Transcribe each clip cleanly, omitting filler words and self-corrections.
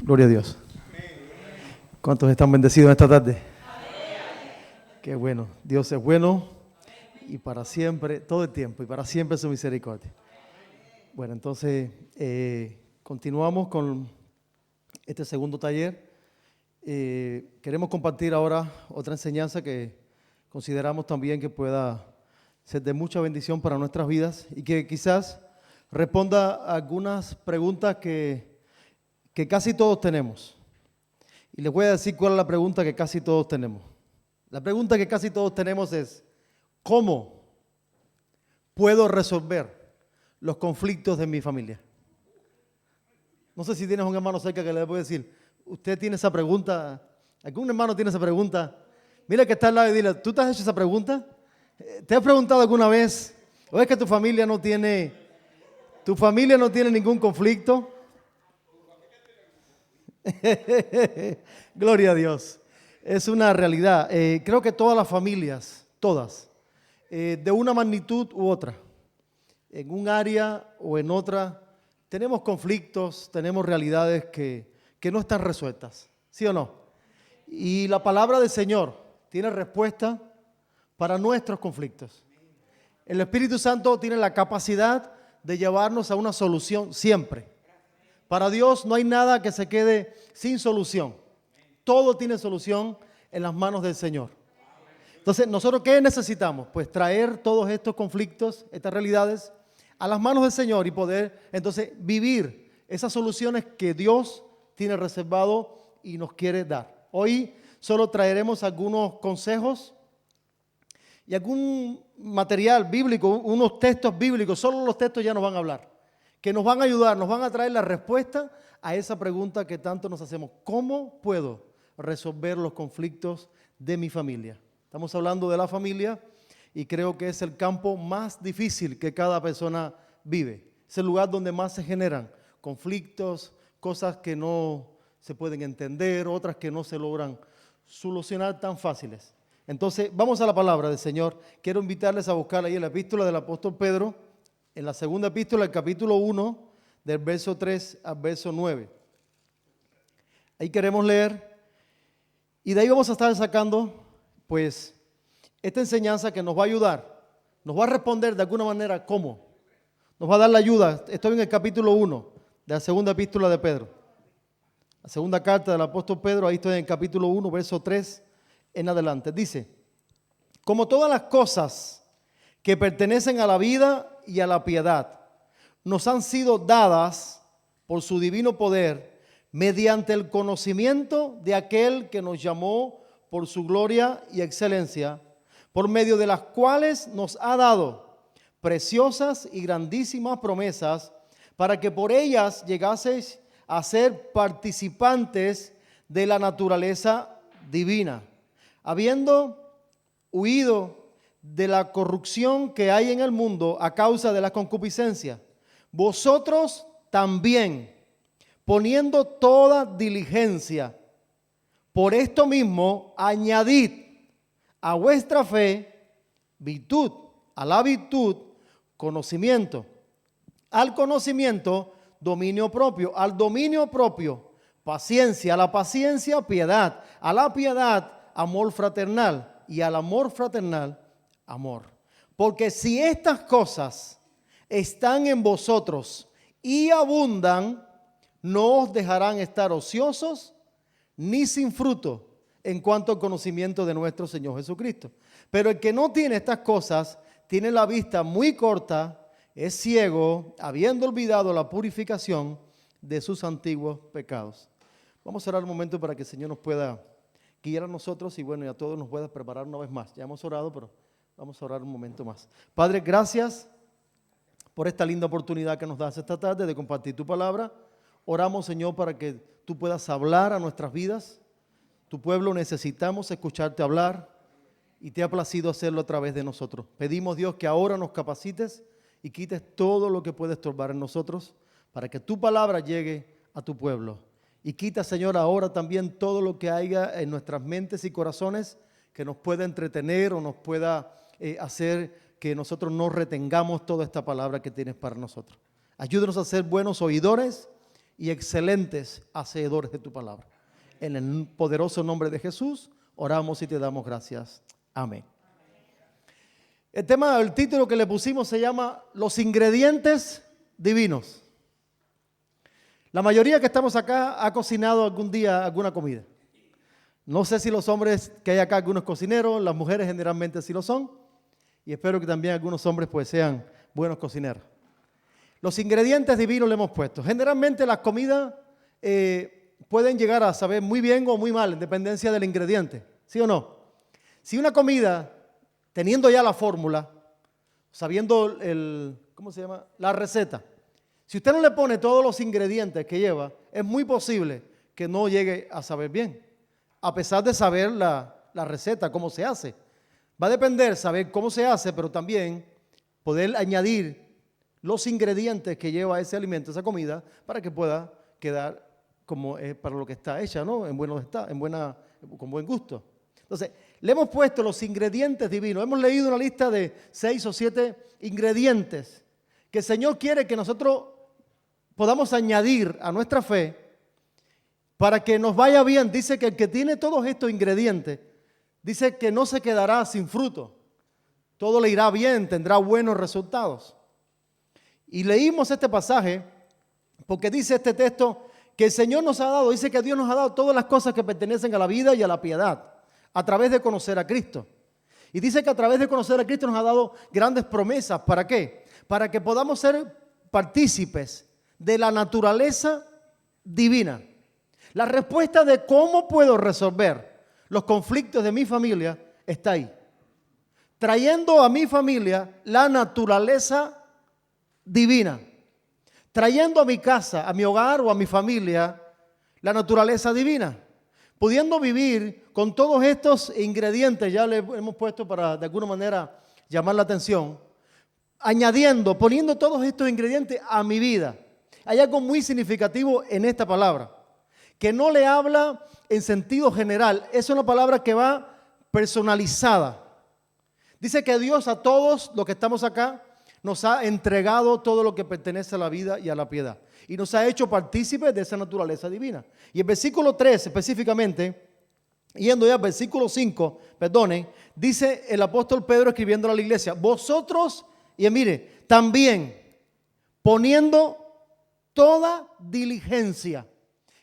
Gloria a Dios. ¿Cuántos están bendecidos esta tarde? Qué bueno. Dios es bueno y para siempre, todo el tiempo, y para siempre su misericordia. Bueno, entonces continuamos con este segundo taller. Queremos compartir ahora otra enseñanza que consideramos también que pueda ser de mucha bendición para nuestras vidas y que quizás responda a algunas preguntas que casi todos tenemos. Y les voy a decir cuál es la pregunta que casi todos tenemos. La pregunta que casi todos tenemos es: ¿cómo puedo resolver los conflictos de mi familia? No sé si tienes un hermano cerca que le puede decir, usted tiene esa pregunta, algún hermano tiene esa pregunta. Mira que está al lado y dile, ¿tú te has hecho esa pregunta? ¿Te has preguntado alguna vez? ¿O es que tu familia no tiene ningún conflicto? Gloria a Dios. Es una realidad. Creo que todas las familias, todas, de una magnitud u otra, en un área o en otra, tenemos conflictos, tenemos realidades que no están resueltas, ¿sí o no? Y la palabra del Señor tiene respuesta para nuestros conflictos. El Espíritu Santo tiene la capacidad de llevarnos a una solución siempre. Para Dios no hay nada que se quede sin solución. Todo tiene solución en las manos del Señor. Entonces, ¿nosotros qué necesitamos? Pues traer todos estos conflictos, estas realidades, a las manos del Señor y poder entonces vivir esas soluciones que Dios tiene reservado y nos quiere dar. Hoy solo traeremos algunos consejos y algún material bíblico, unos textos bíblicos, solo los textos ya nos van a hablar, que nos van a ayudar, nos van a traer la respuesta a esa pregunta que tanto nos hacemos. ¿Cómo puedo resolver los conflictos de mi familia? Estamos hablando de la familia y creo que es el campo más difícil que cada persona vive. Es el lugar donde más se generan conflictos, cosas que no se pueden entender, otras que no se logran solucionar tan fáciles. Entonces, vamos a la palabra del Señor. Quiero invitarles a buscar ahí la epístola del apóstol Pedro, en la segunda epístola, el capítulo 1, del verso 3 al verso 9. Ahí queremos leer y de ahí vamos a estar sacando, pues, esta enseñanza que nos va a ayudar, nos va a responder de alguna manera cómo, nos va a dar la ayuda. Estoy en el capítulo 1 de la segunda epístola de Pedro, la segunda carta del apóstol Pedro. Ahí estoy en el capítulo 1, verso 3 en adelante. Dice: como todas las cosas que pertenecen a la vida y a la piedad nos han sido dadas por su divino poder mediante el conocimiento de aquel que nos llamó por su gloria y excelencia, por medio de las cuales nos ha dado preciosas y grandísimas promesas, para que por ellas llegaseis a ser participantes de la naturaleza divina, habiendo huido de la corrupción que hay en el mundo a causa de la concupiscencia. Vosotros también, poniendo toda diligencia, por esto mismo añadid a vuestra fe virtud, a la virtud conocimiento, al conocimiento dominio propio, al dominio propio paciencia, a la paciencia piedad, a la piedad amor fraternal y al amor fraternal amor. Porque si estas cosas están en vosotros y abundan, no os dejarán estar ociosos ni sin fruto en cuanto al conocimiento de nuestro Señor Jesucristo. Pero el que no tiene estas cosas tiene la vista muy corta, es ciego, habiendo olvidado la purificación de sus antiguos pecados. Vamos a orar un momento para que el Señor nos pueda guiar a nosotros y bueno, y a todos nos pueda preparar una vez más. Ya hemos orado, pero vamos a orar un momento más. Padre, gracias por esta linda oportunidad que nos das esta tarde de compartir tu palabra. Oramos, Señor, para que tú puedas hablar a nuestras vidas. Tu pueblo necesitamos escucharte hablar y te ha placido hacerlo a través de nosotros. Pedimos, Dios, que ahora nos capacites y quites todo lo que puede estorbar en nosotros para que tu palabra llegue a tu pueblo. Y quita, Señor, ahora también todo lo que haya en nuestras mentes y corazones que nos pueda entretener o nos pueda hacer que nosotros no retengamos toda esta palabra que tienes para nosotros. Ayúdanos a ser buenos oidores y excelentes hacedores de tu palabra. En el poderoso nombre de Jesús, oramos y te damos gracias. Amén. El título que le pusimos se llama Los ingredientes divinos. La mayoría que estamos acá ha cocinado algún día alguna comida. No sé si los hombres que hay acá, algunos cocineros, las mujeres generalmente sí lo son. Y espero que también algunos hombres pues sean buenos cocineros. Los ingredientes divinos le hemos puesto. Generalmente las comidas pueden llegar a saber muy bien o muy mal en dependencia del ingrediente. ¿Sí o no? Si una comida, teniendo ya la fórmula, sabiendo ¿cómo se llama? La receta. Si usted no le pone todos los ingredientes que lleva, es muy posible que no llegue a saber bien. A pesar de saber la receta, cómo se hace. Va a depender saber cómo se hace, pero también poder añadir los ingredientes que lleva ese alimento, esa comida, para que pueda quedar como para lo que está hecha, ¿no? Con buen gusto. Entonces, le hemos puesto los ingredientes divinos. Hemos leído una lista de 6 o 7 ingredientes que el Señor quiere que nosotros podamos añadir a nuestra fe para que nos vaya bien. Dice que el que tiene todos estos ingredientes, dice que no se quedará sin fruto. Todo le irá bien, tendrá buenos resultados. Y leímos este pasaje porque dice este texto que el Señor nos ha dado, dice que Dios nos ha dado todas las cosas que pertenecen a la vida y a la piedad a través de conocer a Cristo. Y dice que a través de conocer a Cristo nos ha dado grandes promesas. ¿Para qué? Para que podamos ser partícipes de la naturaleza divina. La respuesta de cómo puedo resolver los conflictos de mi familia está ahí. Trayendo a mi familia la naturaleza divina. Trayendo a mi casa, a mi hogar o a mi familia la naturaleza divina. Pudiendo vivir con todos estos ingredientes, ya le hemos puesto para de alguna manera llamar la atención, añadiendo, poniendo todos estos ingredientes a mi vida. Hay algo muy significativo en esta palabra, que no le habla en sentido general, es una palabra que va personalizada. Dice que Dios a todos los que estamos acá nos ha entregado todo lo que pertenece a la vida y a la piedad. Y nos ha hecho partícipes de esa naturaleza divina. Y el versículo 3 específicamente, yendo ya al versículo 5, dice el apóstol Pedro escribiendo a la iglesia, vosotros, y mire, también poniendo toda diligencia.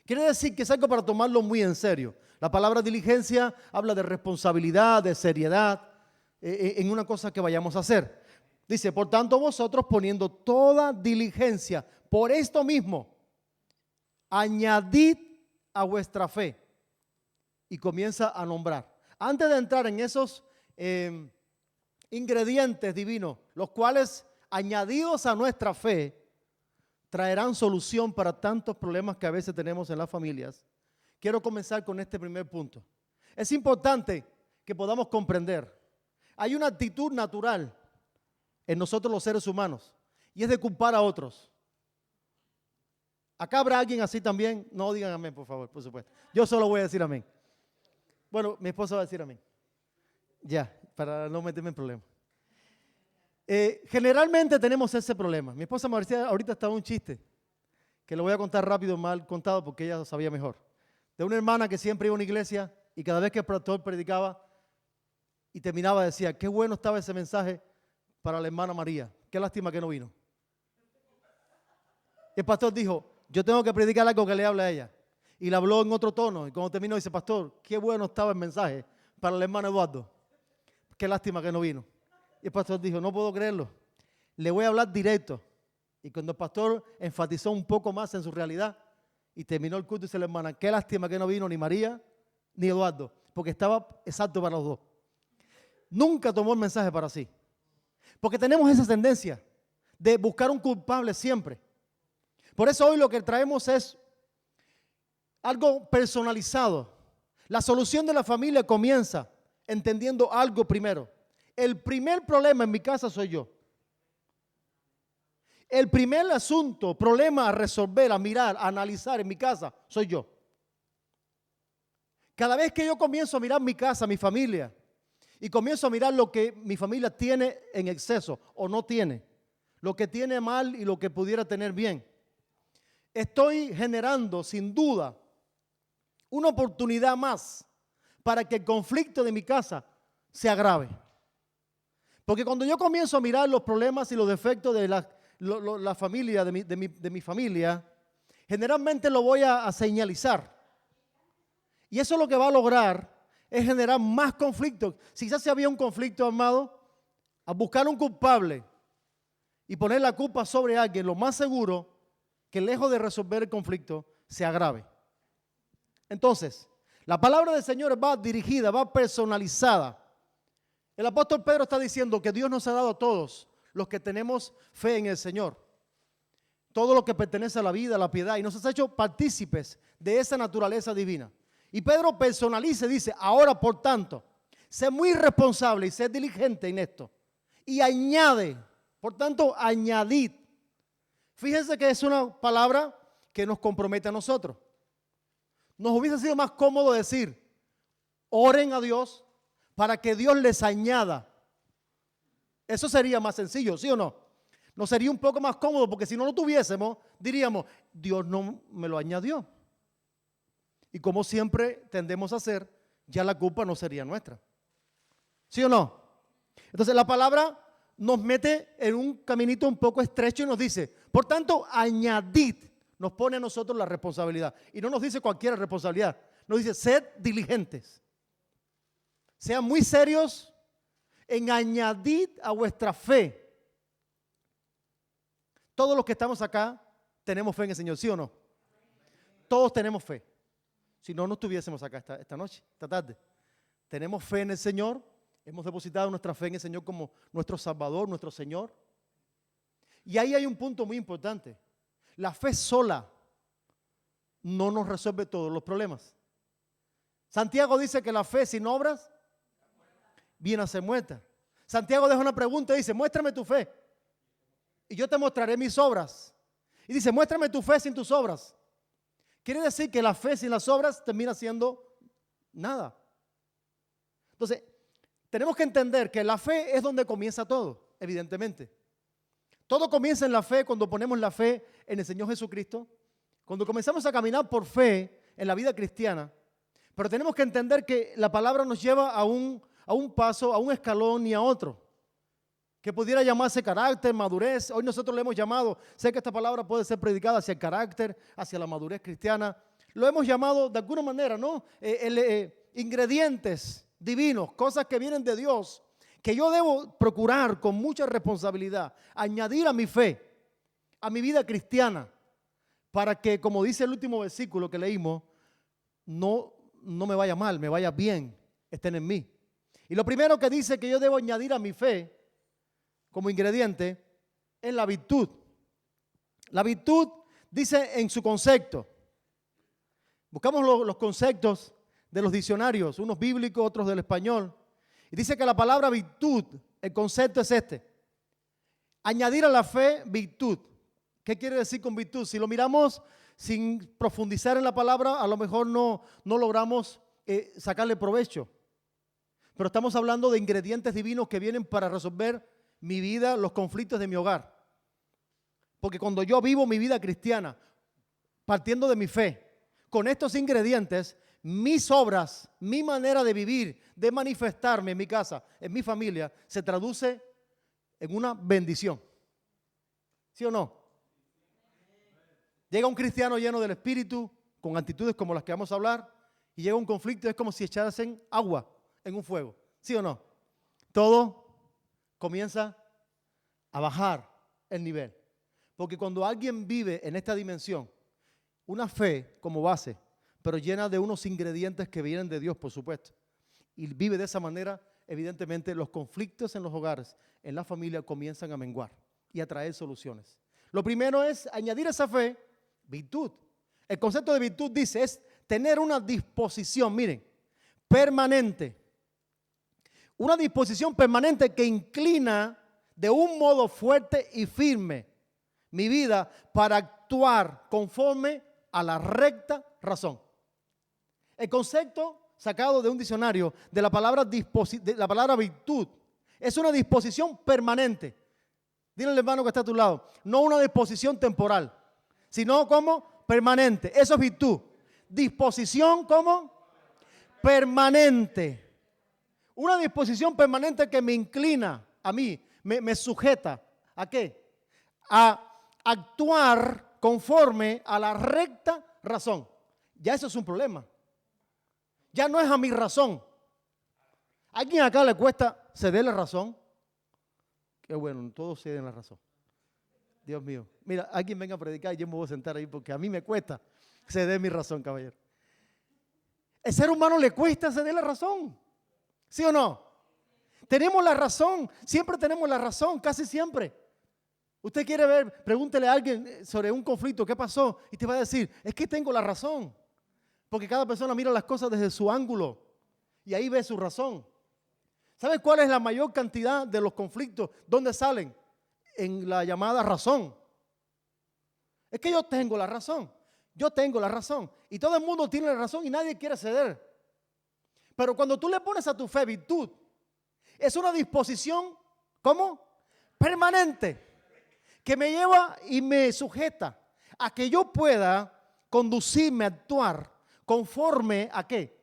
Quiere decir que es algo para tomarlo muy en serio. La palabra diligencia habla de responsabilidad, de seriedad, en una cosa que vayamos a hacer. Dice, por tanto vosotros poniendo toda diligencia, por esto mismo, añadid a vuestra fe. Y comienza a nombrar. Antes de entrar en esos ingredientes divinos, los cuales añadidos a nuestra fe, traerán solución para tantos problemas que a veces tenemos en las familias. Quiero comenzar con este primer punto. Es importante que podamos comprender. Hay una actitud natural en nosotros los seres humanos y es de culpar a otros. ¿Acá habrá alguien así también? No digan amén, por favor, por supuesto. Yo solo voy a decir amén. Bueno, mi esposa va a decir amén. Ya, para no meterme en problemas. Generalmente tenemos ese problema. Mi esposa me decía, ahorita estaba un chiste, que lo voy a contar rápido, mal contado, porque ella lo sabía mejor. De una hermana que siempre iba a una iglesia y cada vez que el pastor predicaba y terminaba decía, qué bueno estaba ese mensaje para la hermana María. Qué lástima que no vino. El pastor dijo, yo tengo que predicar algo que le hable a ella. Y le habló en otro tono. Y cuando terminó dice, pastor, qué bueno estaba el mensaje para el hermano Eduardo. Qué lástima que no vino. Y el pastor dijo, no puedo creerlo. Le voy a hablar directo. Y cuando el pastor enfatizó un poco más en su realidad y terminó el culto, dice la hermana, qué lástima que no vino ni María ni Eduardo. Porque estaba exacto para los dos. Nunca tomó el mensaje para sí. Porque tenemos esa tendencia de buscar un culpable siempre. Por eso hoy lo que traemos es algo personalizado. La solución de la familia comienza entendiendo algo primero. El primer problema en mi casa soy yo. El primer asunto, problema a resolver, a mirar, a analizar en mi casa soy yo. Cada vez que yo comienzo a mirar mi casa, mi familia, y comienzo a mirar lo que mi familia tiene en exceso o no tiene, lo que tiene mal y lo que pudiera tener bien, estoy generando sin duda una oportunidad más para que el conflicto de mi casa se agrave. Porque cuando yo comienzo a mirar los problemas y los defectos de la familia, de mi familia, generalmente lo voy a señalizar. Y eso lo que va a lograr es generar más conflictos. Si quizás si había un conflicto, amado, a buscar un culpable y poner la culpa sobre alguien, lo más seguro que lejos de resolver el conflicto, se agrave. Entonces, la palabra del Señor va dirigida, va personalizada. El apóstol Pedro está diciendo que Dios nos ha dado a todos los que tenemos fe en el Señor, todo lo que pertenece a la vida, a la piedad, y nos ha hecho partícipes de esa naturaleza divina. Y Pedro personaliza y dice, ahora por tanto, sé muy responsable y sé diligente en esto. Y añade, por tanto, añadid. Fíjense que es una palabra que nos compromete a nosotros. Nos hubiese sido más cómodo decir, oren a Dios para que Dios les añada. Eso sería más sencillo, ¿sí o no? Nos sería un poco más cómodo porque si no lo tuviésemos, diríamos, Dios no me lo añadió. Y como siempre tendemos a hacer, ya la culpa no sería nuestra. ¿Sí o no? Entonces la palabra nos mete en un caminito un poco estrecho y nos dice, por tanto, añadid, nos pone a nosotros la responsabilidad. Y no nos dice cualquier responsabilidad, nos dice, sed diligentes. Sean muy serios en añadir a vuestra fe. Todos los que estamos acá tenemos fe en el Señor, ¿sí o no? Todos tenemos fe. Si no, no estuviésemos acá esta noche, esta tarde. Tenemos fe en el Señor, hemos depositado nuestra fe en el Señor como nuestro Salvador, nuestro Señor. Y ahí hay un punto muy importante. La fe sola no nos resuelve todos los problemas. Santiago dice que la fe sin obras viene a ser muerta. Santiago deja una pregunta y dice, muéstrame tu fe y yo te mostraré mis obras. Y dice, muéstrame tu fe sin tus obras. Quiere decir que la fe sin las obras termina siendo nada. Entonces, tenemos que entender que la fe es donde comienza todo, evidentemente. Todo comienza en la fe cuando ponemos la fe en el Señor Jesucristo, cuando comenzamos a caminar por fe en la vida cristiana. Pero tenemos que entender que la palabra nos lleva a un paso, a un escalón y a otro, que pudiera llamarse carácter, madurez. Hoy nosotros le hemos llamado, sé que esta palabra puede ser predicada hacia el carácter, hacia la madurez cristiana. Lo hemos llamado de alguna manera, ¿no? Ingredientes divinos, cosas que vienen de Dios, que yo debo procurar con mucha responsabilidad, añadir a mi fe, a mi vida cristiana, para que, como dice el último versículo que leímos, no me vaya mal, me vaya bien, estén en mí. Y lo primero que dice que yo debo añadir a mi fe como ingrediente es la virtud. La virtud dice en su concepto. Buscamos los conceptos de los diccionarios, unos bíblicos, otros del español. Y dice que la palabra virtud, el concepto es este. Añadir a la fe virtud. ¿Qué quiere decir con virtud? Si lo miramos sin profundizar en la palabra, a lo mejor no logramos sacarle provecho. Pero estamos hablando de ingredientes divinos que vienen para resolver mi vida, los conflictos de mi hogar. Porque cuando yo vivo mi vida cristiana, partiendo de mi fe, con estos ingredientes, mis obras, mi manera de vivir, de manifestarme en mi casa, en mi familia, se traduce en una bendición. ¿Sí o no? Llega un cristiano lleno del Espíritu, con actitudes como las que vamos a hablar, y llega un conflicto, es como si echasen agua en un fuego. ¿Sí o no? Todo comienza a bajar el nivel. Porque cuando alguien vive en esta dimensión, una fe como base, pero llena de unos ingredientes que vienen de Dios, por supuesto, y vive de esa manera, evidentemente los conflictos en los hogares, en la familia, comienzan a menguar y a traer soluciones. Lo primero es añadir a esa fe virtud. El concepto de virtud dice es tener una disposición, miren, permanente. Una disposición permanente que inclina de un modo fuerte y firme mi vida para actuar conforme a la recta razón. El concepto sacado de un diccionario de la palabra virtud es una disposición permanente. Dile al hermano que está a tu lado, no una disposición temporal. O sino como permanente. Eso es virtud. Disposición como permanente. Una disposición permanente que me inclina a mí, me sujeta. ¿A qué? A actuar conforme a la recta razón. Ya eso es un problema. Ya no es a mi razón. ¿A alguien acá le cuesta ceder la razón? Qué bueno, todos ceden la razón. Dios mío. Mira, alguien venga a predicar y yo me voy a sentar ahí porque a mí me cuesta ceder mi razón, caballero. El ser humano le cuesta ceder la razón. ¿Sí o no? Tenemos la razón. Siempre tenemos la razón, casi siempre. Usted quiere ver, pregúntele a alguien sobre un conflicto, ¿qué pasó? Y te va a decir, es que tengo la razón. Porque cada persona mira las cosas desde su ángulo y ahí ve su razón. ¿Sabe cuál es la mayor cantidad de los conflictos? ¿Dónde salen? En la llamada razón. Es que yo tengo la razón. Yo tengo la razón. Y todo el mundo tiene la razón y nadie quiere ceder. Pero cuando tú le pones a tu fe virtud, es una disposición, ¿cómo? Permanente. Que me lleva y me sujeta a que yo pueda conducirme a actuar conforme a qué?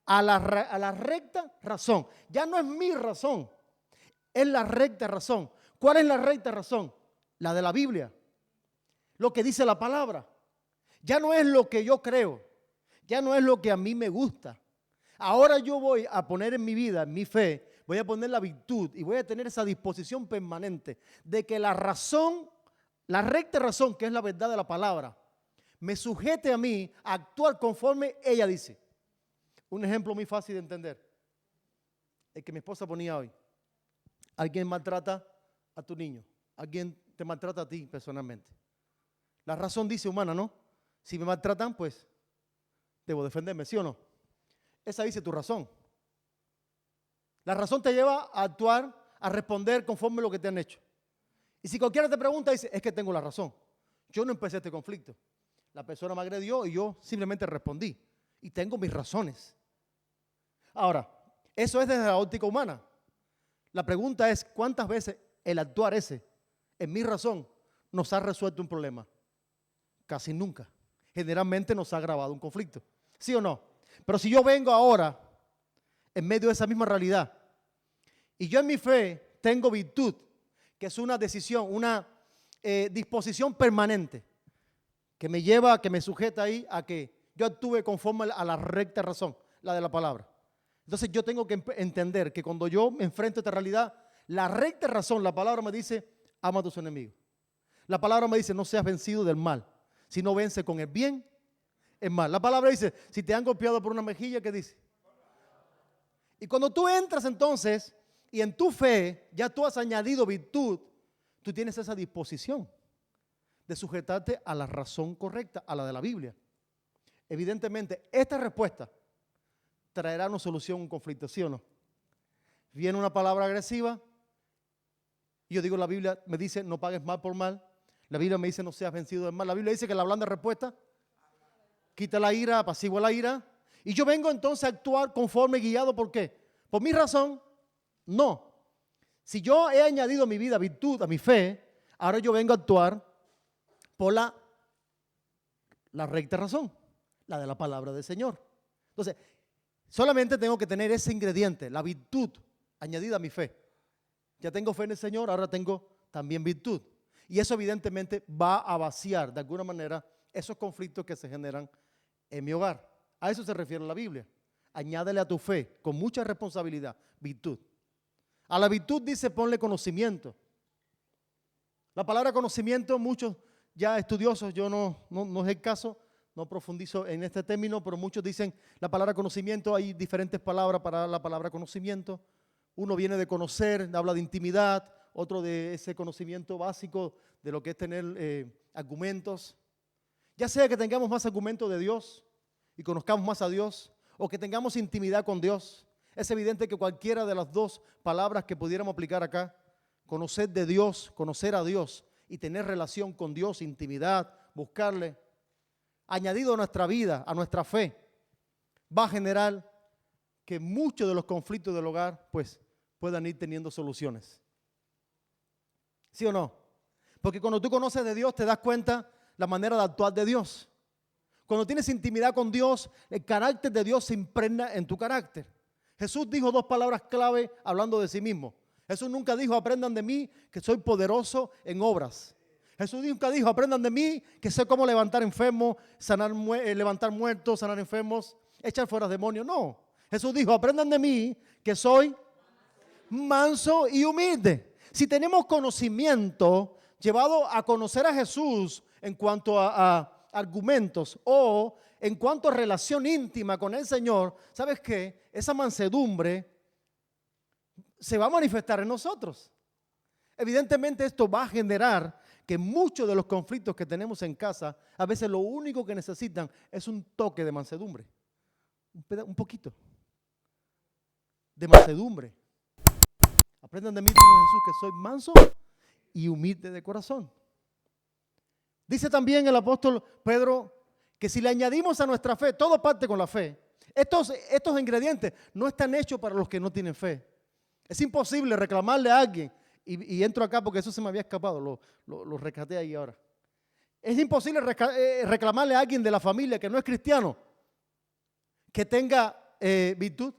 A la recta razón. Ya no es mi razón, es la recta razón. ¿Cuál es la recta razón? La de la Biblia. Lo que dice la palabra. Ya no es lo que yo creo, ya no es lo que a mí me gusta. Ahora yo voy a poner en mi vida, en mi fe, voy a poner la virtud y voy a tener esa disposición permanente de que la razón, la recta razón, que es la verdad de la palabra, me sujete a mí a actuar conforme ella dice. Un ejemplo muy fácil de entender, el que mi esposa ponía hoy. Alguien maltrata a tu niño, alguien te maltrata a ti personalmente. La razón dice humana, ¿no? Si me maltratan, pues debo defenderme, ¿sí o no? Esa dice tu razón. La razón te lleva a actuar, a responder conforme a lo que te han hecho. Y si cualquiera te pregunta, dice, es que tengo la razón. Yo no empecé este conflicto. La persona me agredió y yo simplemente respondí. Y tengo mis razones. Ahora, eso es desde la óptica humana. La pregunta es, ¿cuántas veces el actuar ese, en mi razón, nos ha resuelto un problema? Casi nunca. Generalmente nos ha agravado un conflicto. ¿Sí o no? Pero si yo vengo ahora, en medio de esa misma realidad, y yo en mi fe tengo virtud, que es una decisión, una disposición permanente, que me lleva, que me sujeta ahí a que yo actúe conforme a la recta razón, la de la palabra. Entonces yo tengo que entender que cuando yo me enfrento a esta realidad, la recta razón, la palabra me dice, ama a tus enemigos. La palabra me dice, no seas vencido del mal, sino vence con el bien el mal. La palabra dice, si te han golpeado por una mejilla, ¿qué dice? Y cuando tú entras entonces, y en tu fe, ya tú has añadido virtud, tú tienes esa disposición de sujetarte a la razón correcta, a la de la Biblia. Evidentemente, esta respuesta traerá una solución a un conflicto, ¿sí o no? Viene una palabra agresiva, y yo digo, la Biblia me dice, no pagues mal por mal. La Biblia me dice, no seas vencido del mal. La Biblia dice que la blanda respuesta quita la ira, apacigua la ira. Y yo vengo entonces a actuar conforme guiado, ¿por qué? ¿Por mi razón? No. Si yo he añadido a mi vida virtud, a mi fe, ahora yo vengo a actuar por la recta razón, la de la palabra del Señor. Entonces, solamente tengo que tener ese ingrediente, la virtud añadida a mi fe. Ya tengo fe en el Señor, ahora tengo también virtud. Y eso evidentemente va a vaciar de alguna manera esos conflictos que se generan en mi hogar. A eso se refiere la Biblia. Añádele a tu fe con mucha responsabilidad, virtud. A la virtud dice ponle conocimiento. La palabra conocimiento, muchos ya estudiosos, yo no es el caso, no profundizo en este término, pero muchos dicen la palabra conocimiento, hay diferentes palabras para la palabra conocimiento. Uno viene de conocer, habla de intimidad, otro de ese conocimiento básico de lo que es tener argumentos. Ya sea que tengamos más argumentos de Dios y conozcamos más a Dios, o que tengamos intimidad con Dios. Es evidente que cualquiera de las dos palabras que pudiéramos aplicar acá, conocer de Dios, conocer a Dios y tener relación con Dios, intimidad, buscarle, añadido a nuestra vida, a nuestra fe, va a generar que muchos de los conflictos del hogar pues puedan ir teniendo soluciones. ¿Sí o no? Porque cuando tú conoces de Dios te das cuenta la manera de actuar de Dios. Cuando tienes intimidad con Dios, el carácter de Dios se impregna en tu carácter. Jesús dijo 2 palabras clave hablando de sí mismo. Jesús nunca dijo, aprendan de mí que soy poderoso en obras. Jesús nunca dijo, aprendan de mí que sé cómo levantar enfermos, levantar muertos, sanar enfermos, echar fuera demonios. No. Jesús dijo, aprendan de mí que soy manso y humilde. Si tenemos conocimiento llevado a conocer a Jesús en cuanto a argumentos o en cuanto a relación íntima con el Señor, ¿sabes qué? Esa mansedumbre se va a manifestar en nosotros. Evidentemente esto va a generar que muchos de los conflictos que tenemos en casa, a veces lo único que necesitan es un toque de mansedumbre. Un poquito de mansedumbre. Aprendan de mí, dijo Jesús, que soy manso y humilde de corazón. Dice también el apóstol Pedro que si le añadimos a nuestra fe, todo parte con la fe. Estos ingredientes no están hechos para los que no tienen fe. Es imposible reclamarle a alguien, y entro acá porque eso se me había escapado, lo rescaté ahí ahora. Es imposible reclamarle a alguien de la familia que no es cristiano, que tenga virtud,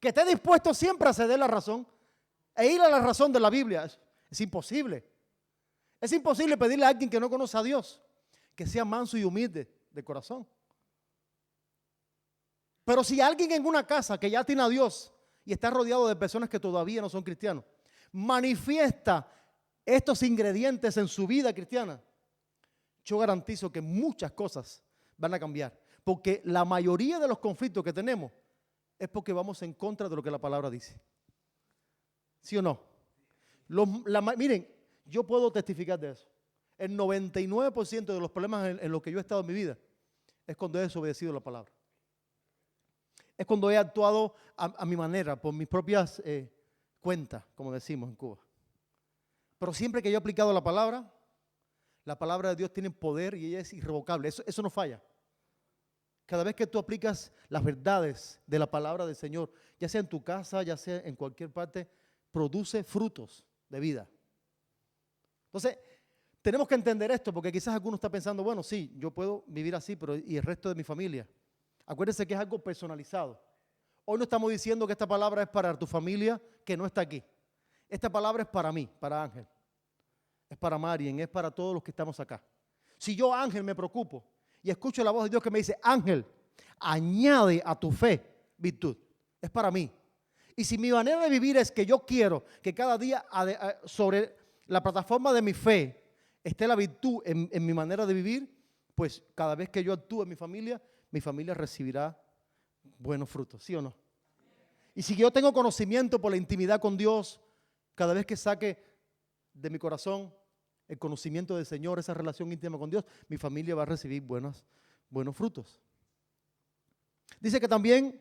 que esté dispuesto siempre a ceder la razón e ir a la razón de la Biblia. Es imposible. Es imposible pedirle a alguien que no conoce a Dios que sea manso y humilde de corazón. Pero si alguien en una casa que ya tiene a Dios y está rodeado de personas que todavía no son cristianos, manifiesta estos ingredientes en su vida cristiana, yo garantizo que muchas cosas van a cambiar. Porque la mayoría de los conflictos que tenemos es porque vamos en contra de lo que la palabra dice. ¿Sí o no? Miren, yo puedo testificar de eso. El 99% de los problemas en los que yo he estado en mi vida es cuando he desobedecido la palabra. Es cuando he actuado a mi manera, por mis propias cuentas, como decimos en Cuba. Pero siempre que yo he aplicado la palabra de Dios tiene poder y ella es irrevocable. Eso no falla. Cada vez que tú aplicas las verdades de la palabra del Señor, ya sea en tu casa, ya sea en cualquier parte, produce frutos de vida. Entonces, tenemos que entender esto porque quizás alguno está pensando, bueno, sí, yo puedo vivir así, pero ¿y el resto de mi familia? Acuérdense que es algo personalizado. Hoy no estamos diciendo que esta palabra es para tu familia que no está aquí. Esta palabra es para mí, para Ángel. Es para Marien, es para todos los que estamos acá. Si yo, Ángel, me preocupo y escucho la voz de Dios que me dice, Ángel, añade a tu fe virtud. Es para mí. Y si mi manera de vivir es que yo quiero que cada día sobre la plataforma de mi fe esté la virtud en mi manera de vivir, pues cada vez que yo actúe en mi familia recibirá buenos frutos, ¿sí o no? Y si yo tengo conocimiento por la intimidad con Dios, cada vez que saque de mi corazón el conocimiento del Señor, esa relación íntima con Dios, mi familia va a recibir buenos frutos. Dice que también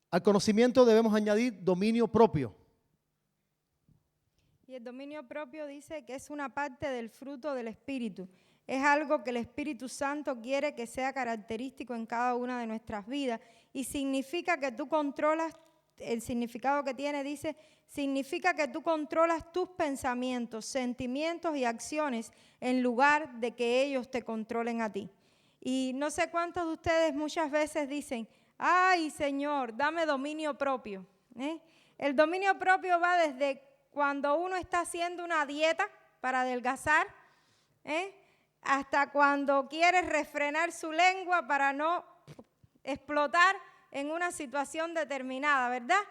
al conocimiento debemos añadir dominio propio. Y el dominio propio dice que es una parte del fruto del Espíritu. Es algo que el Espíritu Santo quiere que sea característico en cada una de nuestras vidas. Y significa que tú controlas, el significado que tiene dice, significa que tú controlas tus pensamientos, sentimientos y acciones en lugar de que ellos te controlen a ti. Y no sé cuántos de ustedes muchas veces dicen, ay Señor, dame dominio propio. El dominio propio va desde cuando uno está haciendo una dieta para adelgazar, hasta cuando quiere refrenar su lengua para no explotar en una situación determinada, ¿verdad?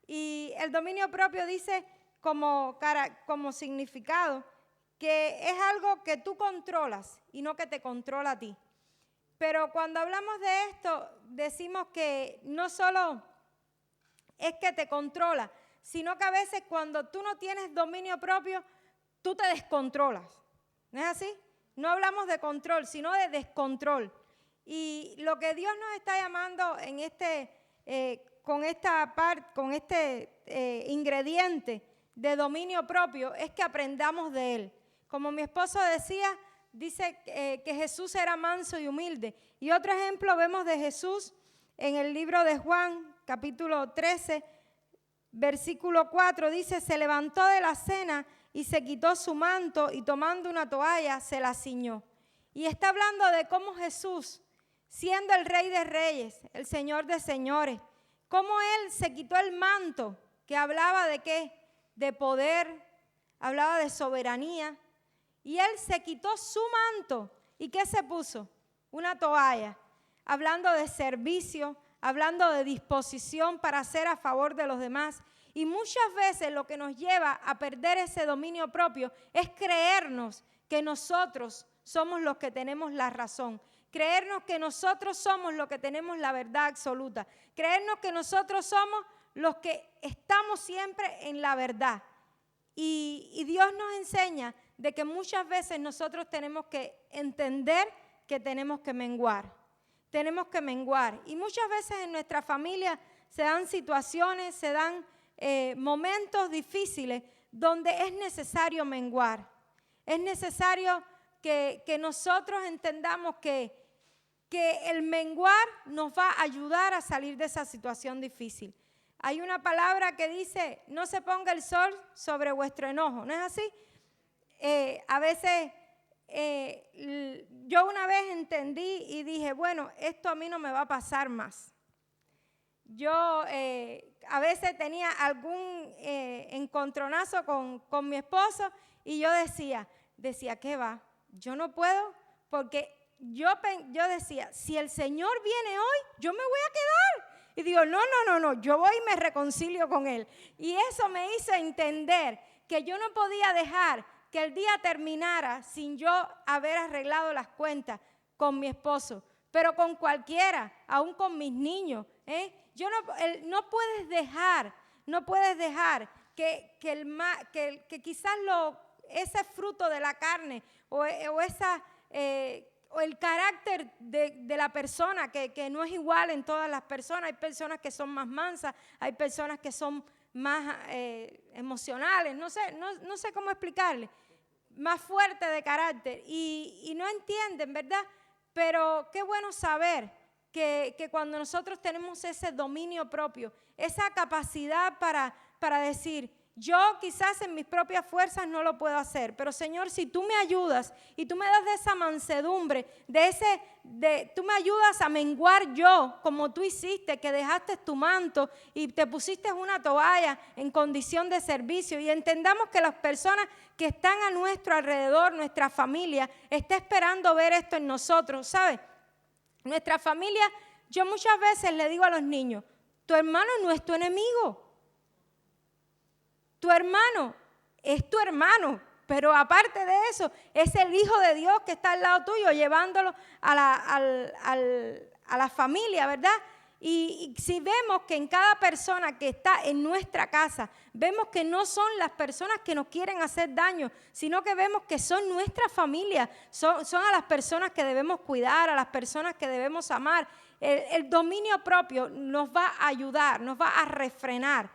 Y el dominio propio dice como significado que es algo que tú controlas y no que te controla a ti. Pero cuando hablamos de esto, decimos que no solo es que te controla, sino que a veces cuando tú no tienes dominio propio, tú te descontrolas. ¿No es así? No hablamos de control, sino de descontrol. Y lo que Dios nos está llamando en con este ingrediente de dominio propio es que aprendamos de Él. Como mi esposo decía, dice que Jesús era manso y humilde. Y otro ejemplo vemos de Jesús en el libro de Juan, capítulo 13, versículo 4 dice, se levantó de la cena y se quitó su manto y tomando una toalla se la ciñó. Y está hablando de cómo Jesús, siendo el Rey de Reyes, el Señor de Señores, cómo Él se quitó el manto, que hablaba de ¿qué? De poder, hablaba de soberanía. Y Él se quitó su manto. ¿Y qué se puso? Una toalla, hablando de servicio, hablando de disposición para hacer a favor de los demás. Y muchas veces lo que nos lleva a perder ese dominio propio es creernos que nosotros somos los que tenemos la razón, creernos que nosotros somos los que tenemos la verdad absoluta, creernos que nosotros somos los que estamos siempre en la verdad. Y Dios nos enseña de que muchas veces nosotros tenemos que entender que tenemos que menguar. Tenemos que menguar. Y muchas veces en nuestra familia se dan situaciones, se dan momentos difíciles donde es necesario menguar. Es necesario que nosotros entendamos que el menguar nos va a ayudar a salir de esa situación difícil. Hay una palabra que dice, no se ponga el sol sobre vuestro enojo, ¿no es así? A veces yo una vez entendí y dije, bueno, esto a mí no me va a pasar más. Yo a veces tenía algún encontronazo con mi esposo y yo decía, ¿qué va? Yo no puedo porque yo decía, si el Señor viene hoy, yo me voy a quedar. Y digo, no, yo voy y me reconcilio con Él. Y eso me hizo entender que yo no podía dejar que el día terminara sin yo haber arreglado las cuentas con mi esposo, pero con cualquiera, aún con mis niños. No puedes dejar que quizás ese fruto de la carne o el carácter de la persona, que no es igual en todas las personas. Hay personas que son más mansas, hay personas que son más emocionales, no sé cómo explicarle, más fuerte de carácter y no entienden, ¿verdad? Pero qué bueno saber que cuando nosotros tenemos ese dominio propio, esa capacidad para decir, yo quizás en mis propias fuerzas no lo puedo hacer, pero Señor, si tú me ayudas y tú me das de esa mansedumbre, tú me ayudas a menguar yo, como tú hiciste, que dejaste tu manto y te pusiste una toalla en condición de servicio, y entendamos que las personas que están a nuestro alrededor, nuestra familia, está esperando ver esto en nosotros, ¿sabes? Nuestra familia, yo muchas veces le digo a los niños, tu hermano no es tu enemigo. Tu hermano es tu hermano, pero aparte de eso, es el Hijo de Dios que está al lado tuyo, llevándolo a la familia, ¿verdad? Y si vemos que en cada persona que está en nuestra casa, vemos que no son las personas que nos quieren hacer daño, sino que vemos que son nuestra familia, son a las personas que debemos cuidar, a las personas que debemos amar. El dominio propio nos va a ayudar, nos va a refrenar,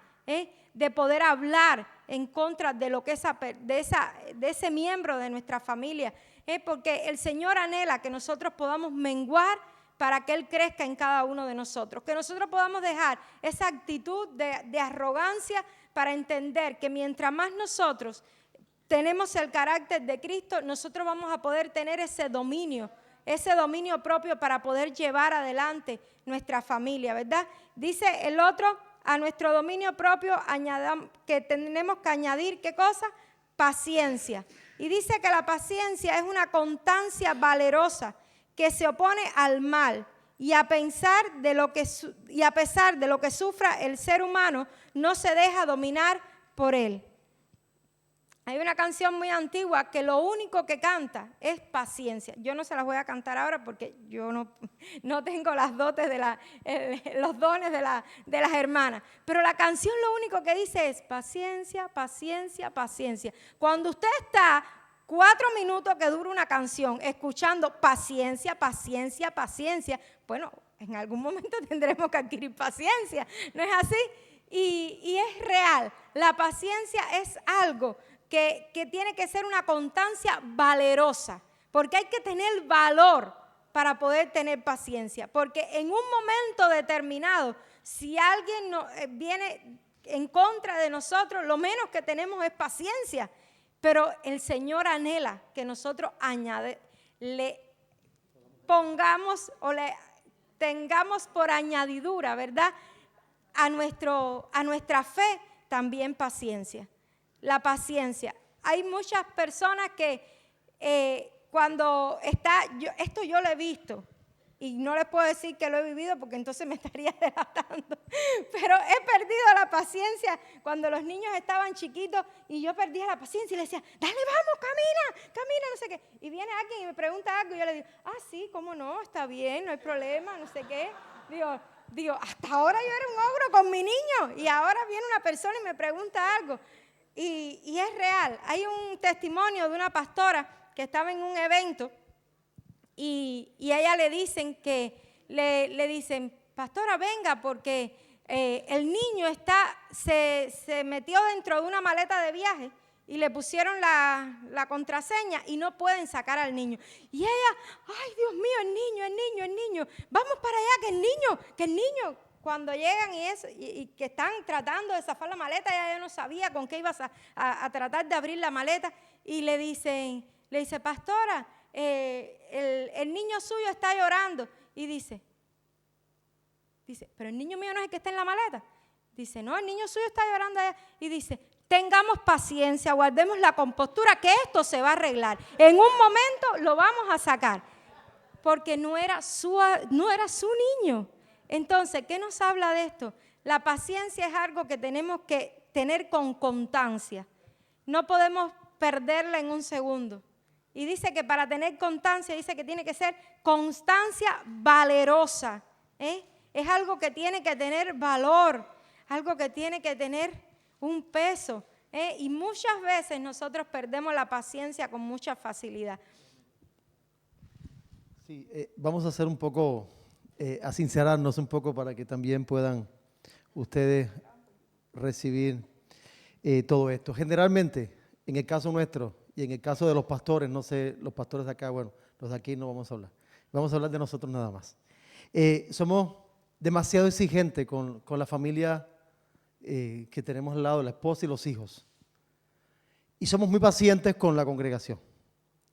de poder hablar en contra de lo que de ese miembro de nuestra familia, porque el Señor anhela que nosotros podamos menguar para que Él crezca en cada uno de nosotros, que nosotros podamos dejar esa actitud de arrogancia para entender que mientras más nosotros tenemos el carácter de Cristo, nosotros vamos a poder tener ese dominio propio para poder llevar adelante nuestra familia, ¿verdad? Dice el otro, a nuestro dominio propio que tenemos que añadir, ¿qué cosa? Paciencia. Y dice que la paciencia es una constancia valerosa que se opone al mal y a pesar de lo que sufra el ser humano, no se deja dominar por él. Hay una canción muy antigua que lo único que canta es paciencia. Yo no se las voy a cantar ahora porque yo no tengo las dotes los dones de las hermanas. Pero la canción lo único que dice es paciencia, paciencia, paciencia. Cuando usted está 4 minutos que dura una canción escuchando paciencia, paciencia, paciencia, bueno, en algún momento tendremos que adquirir paciencia, ¿no es así? Y es real. La paciencia es algo que tiene que ser una constancia valerosa, porque hay que tener valor para poder tener paciencia, porque en un momento determinado, si alguien viene en contra de nosotros, lo menos que tenemos es paciencia. Pero el Señor anhela que nosotros le pongamos o le tengamos por añadidura, ¿verdad? A nuestra fe también paciencia. La paciencia. Hay muchas personas que cuando esto yo lo he visto, y no les puedo decir que lo he vivido porque entonces me estaría delatando, pero he perdido la paciencia cuando los niños estaban chiquitos y yo perdía la paciencia y les decía, dale, vamos, camina, no sé qué. Y viene alguien y me pregunta algo y yo le digo, sí, cómo no, está bien, no hay problema, no sé qué. Digo, hasta ahora yo era un ogro con mi niño y ahora viene una persona y me pregunta algo. Y es real. Hay un testimonio de una pastora que estaba en un evento y a ella le dicen le dicen, pastora, venga, porque el niño se metió dentro de una maleta de viaje y le pusieron la contraseña y no pueden sacar al niño. Y ella, ay, Dios mío, el niño, vamos para allá, que el niño. Cuando llegan y que están tratando de zafar la maleta, ella no sabía con qué ibas a tratar de abrir la maleta y le dice, pastora, el niño suyo está llorando. Y dice, pero el niño mío no es el que está en la maleta. Dice, no, el niño suyo está llorando allá. Y dice, tengamos paciencia, guardemos la compostura, que esto se va a arreglar. En un momento lo vamos a sacar. Porque no era su niño. Entonces, ¿qué nos habla de esto? La paciencia es algo que tenemos que tener con constancia. No podemos perderla en un segundo. Y dice que para tener constancia, dice que tiene que ser constancia valerosa. Es algo que tiene que tener valor, algo que tiene que tener un peso. Y muchas veces nosotros perdemos la paciencia con mucha facilidad. Sí, vamos a hacer un poco, a sincerarnos un poco para que también puedan ustedes recibir todo esto. Generalmente, en el caso nuestro y en el caso de los pastores, no sé, los pastores de acá, bueno, los de aquí no vamos a hablar. Vamos a hablar de nosotros nada más. Somos demasiado exigentes con la familia que tenemos al lado, la esposa y los hijos. Y somos muy pacientes con la congregación.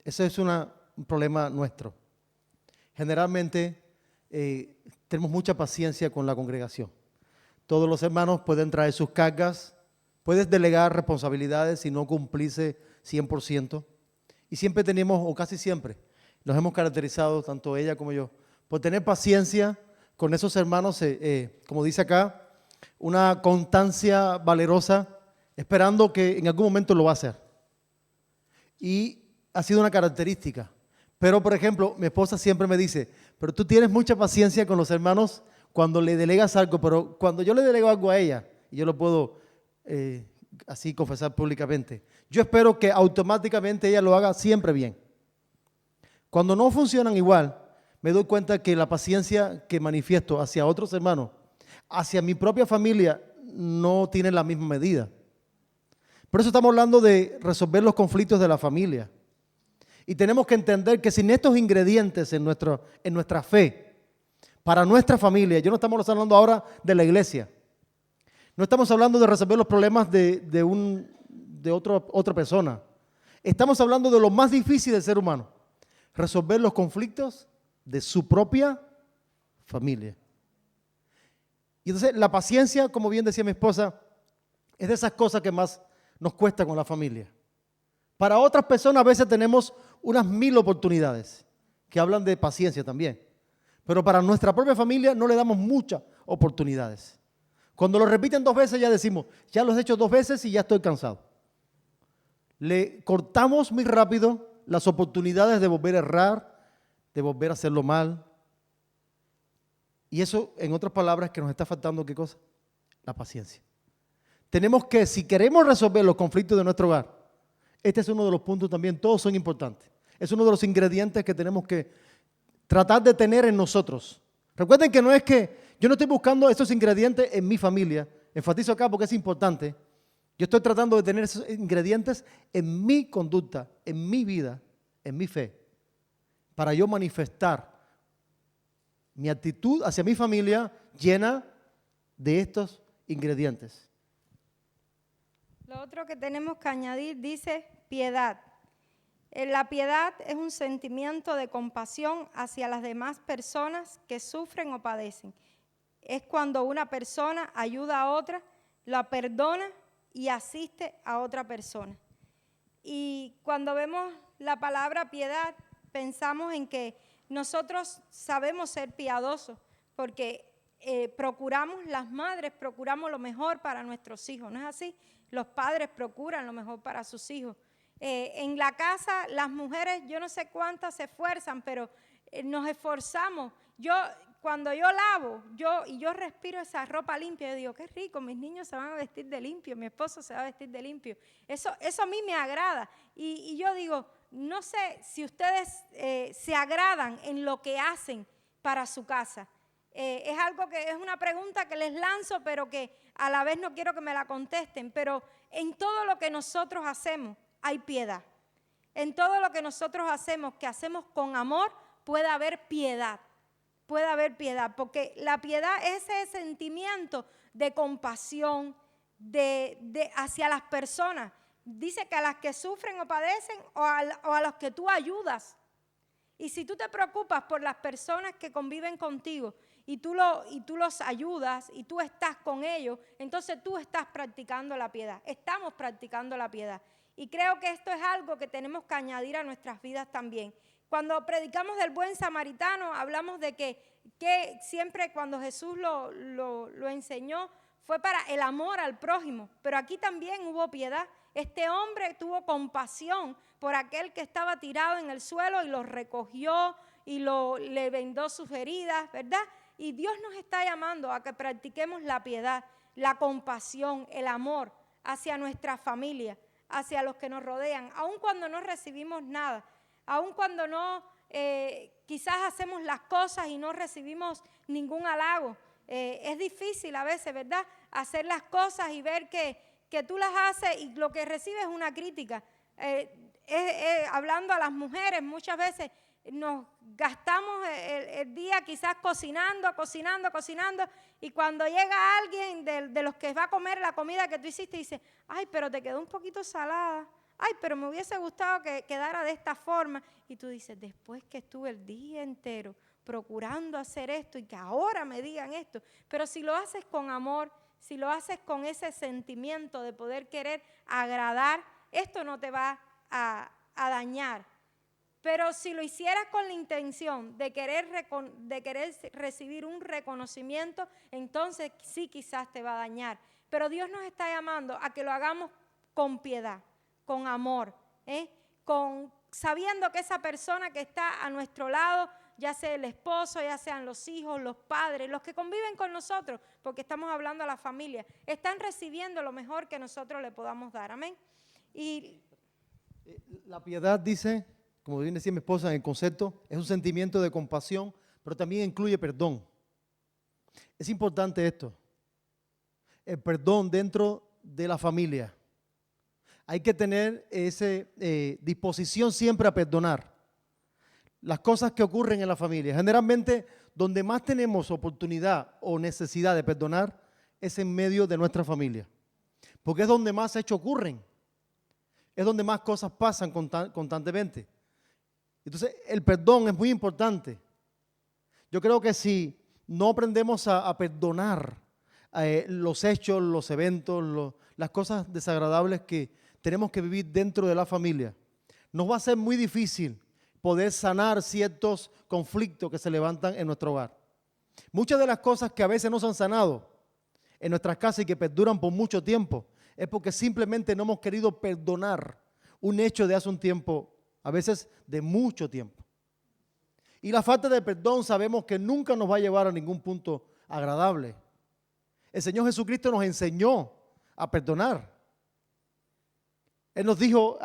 Ese es un problema nuestro. Generalmente tenemos mucha paciencia con la congregación. Todos los hermanos pueden traer sus cargas, puedes delegar responsabilidades y no cumplirse 100%. Y siempre tenemos, o casi siempre, nos hemos caracterizado, tanto ella como yo, por tener paciencia con esos hermanos, como dice acá, una constancia valerosa, esperando que en algún momento lo va a hacer. Y ha sido una característica. Pero, por ejemplo, mi esposa siempre me dice, pero tú tienes mucha paciencia con los hermanos cuando le delegas algo, pero cuando yo le delego algo a ella, y yo lo puedo así confesar públicamente, yo espero que automáticamente ella lo haga siempre bien. Cuando no funcionan igual, me doy cuenta que la paciencia que manifiesto hacia otros hermanos, hacia mi propia familia, no tiene la misma medida. Por eso estamos hablando de resolver los conflictos de la familia. Y tenemos que entender que sin estos ingredientes en nuestra fe, para nuestra familia, yo no estamos hablando ahora de la iglesia, no estamos hablando de resolver los problemas de otra persona, estamos hablando de lo más difícil del ser humano, resolver los conflictos de su propia familia. Y entonces la paciencia, como bien decía mi esposa, es de esas cosas que más nos cuesta con la familia. Para otras personas a veces tenemos unas 1000 oportunidades que hablan de paciencia también. Pero para nuestra propia familia no le damos muchas oportunidades. Cuando lo repiten 2 veces ya decimos, ya lo he hecho 2 veces y ya estoy cansado. Le cortamos muy rápido las oportunidades de volver a errar, de volver a hacerlo mal. Y eso, en otras palabras, que nos está faltando, ¿qué cosa? La paciencia. Tenemos que, si queremos resolver los conflictos de nuestro hogar, este es uno de los puntos también, todos son importantes. Es uno de los ingredientes que tenemos que tratar de tener en nosotros. Recuerden que no es que yo no estoy buscando esos ingredientes en mi familia, enfatizo acá porque es importante. Yo estoy tratando de tener esos ingredientes en mi conducta, en mi vida, en mi fe, para yo manifestar mi actitud hacia mi familia llena de estos ingredientes. Lo otro que tenemos que añadir dice piedad. La piedad es un sentimiento de compasión hacia las demás personas que sufren o padecen. Es cuando una persona ayuda a otra, la perdona y asiste a otra persona. Y cuando vemos la palabra piedad, pensamos en que nosotros sabemos ser piadosos, porque las madres procuramos lo mejor para nuestros hijos, ¿no es así? Los padres procuran lo mejor para sus hijos. En la casa, las mujeres, yo no sé cuántas se esfuerzan, pero nos esforzamos. Cuando yo lavo, yo respiro esa ropa limpia, yo digo, qué rico, mis niños se van a vestir de limpio, mi esposo se va a vestir de limpio. Eso a mí me agrada. Y yo digo, no sé si ustedes se agradan en lo que hacen para su casa. Es algo que es una pregunta que les lanzo, pero que a la vez no quiero que me la contesten. Pero en todo lo que nosotros hacemos hay piedad. En todo lo que nosotros hacemos, que hacemos con amor, puede haber piedad. Puede haber piedad, porque la piedad es ese sentimiento de compasión hacia las personas. Dice que a las que sufren o padecen o a los que tú ayudas. Y si tú te preocupas por las personas que conviven contigo y tú los ayudas y tú estás con ellos, entonces tú estás practicando la piedad. Estamos practicando la piedad. Y creo que esto es algo que tenemos que añadir a nuestras vidas también. Cuando predicamos del buen samaritano, hablamos de que siempre cuando Jesús lo enseñó fue para el amor al prójimo, pero aquí también hubo piedad. Este hombre tuvo compasión por aquel que estaba tirado en el suelo y lo recogió y le vendó sus heridas, ¿verdad? Y Dios nos está llamando a que practiquemos la piedad, la compasión, el amor hacia nuestra familia, hacia los que nos rodean, aun cuando no recibimos nada, aun cuando no, quizás hacemos las cosas y no recibimos ningún halago. Es difícil a veces, ¿verdad? Hacer las cosas y ver que tú las haces y lo que recibes es una crítica. Hablando a las mujeres, muchas veces nos gastamos el día quizás cocinando, y cuando llega alguien de los que va a comer la comida que tú hiciste, dice, ay, pero te quedó un poquito salada, ay, pero me hubiese gustado que quedara de esta forma. Y tú dices, después que estuve el día entero procurando hacer esto y que ahora me digan esto, pero si lo haces con amor, si lo haces con ese sentimiento de poder querer agradar, esto no te va a dañar. Pero si lo hicieras con la intención de querer recibir un reconocimiento, entonces sí quizás te va a dañar. Pero Dios nos está llamando a que lo hagamos con piedad, con amor, sabiendo que esa persona que está a nuestro lado, ya sea el esposo, ya sean los hijos, los padres, los que conviven con nosotros, porque estamos hablando a la familia, están recibiendo lo mejor que nosotros le podamos dar. Amén. Y la piedad dice, como bien decía mi esposa en el concepto, es un sentimiento de compasión, pero también incluye perdón. Es importante esto, el perdón dentro de la familia. Hay que tener esa disposición siempre a perdonar las cosas que ocurren en la familia. Generalmente, donde más tenemos oportunidad o necesidad de perdonar es en medio de nuestra familia, porque es donde más hechos ocurren, es donde más cosas pasan constantemente. Entonces, el perdón es muy importante. Yo creo que si no aprendemos a perdonar los hechos, los eventos, las cosas desagradables que tenemos que vivir dentro de la familia, nos va a ser muy difícil poder sanar ciertos conflictos que se levantan en nuestro hogar. Muchas de las cosas que a veces no se han sanado en nuestras casas y que perduran por mucho tiempo es porque simplemente no hemos querido perdonar un hecho de hace un tiempo, a veces de mucho tiempo. Y la falta de perdón sabemos que nunca nos va a llevar a ningún punto agradable. El Señor Jesucristo nos enseñó a perdonar. Él nos dijo,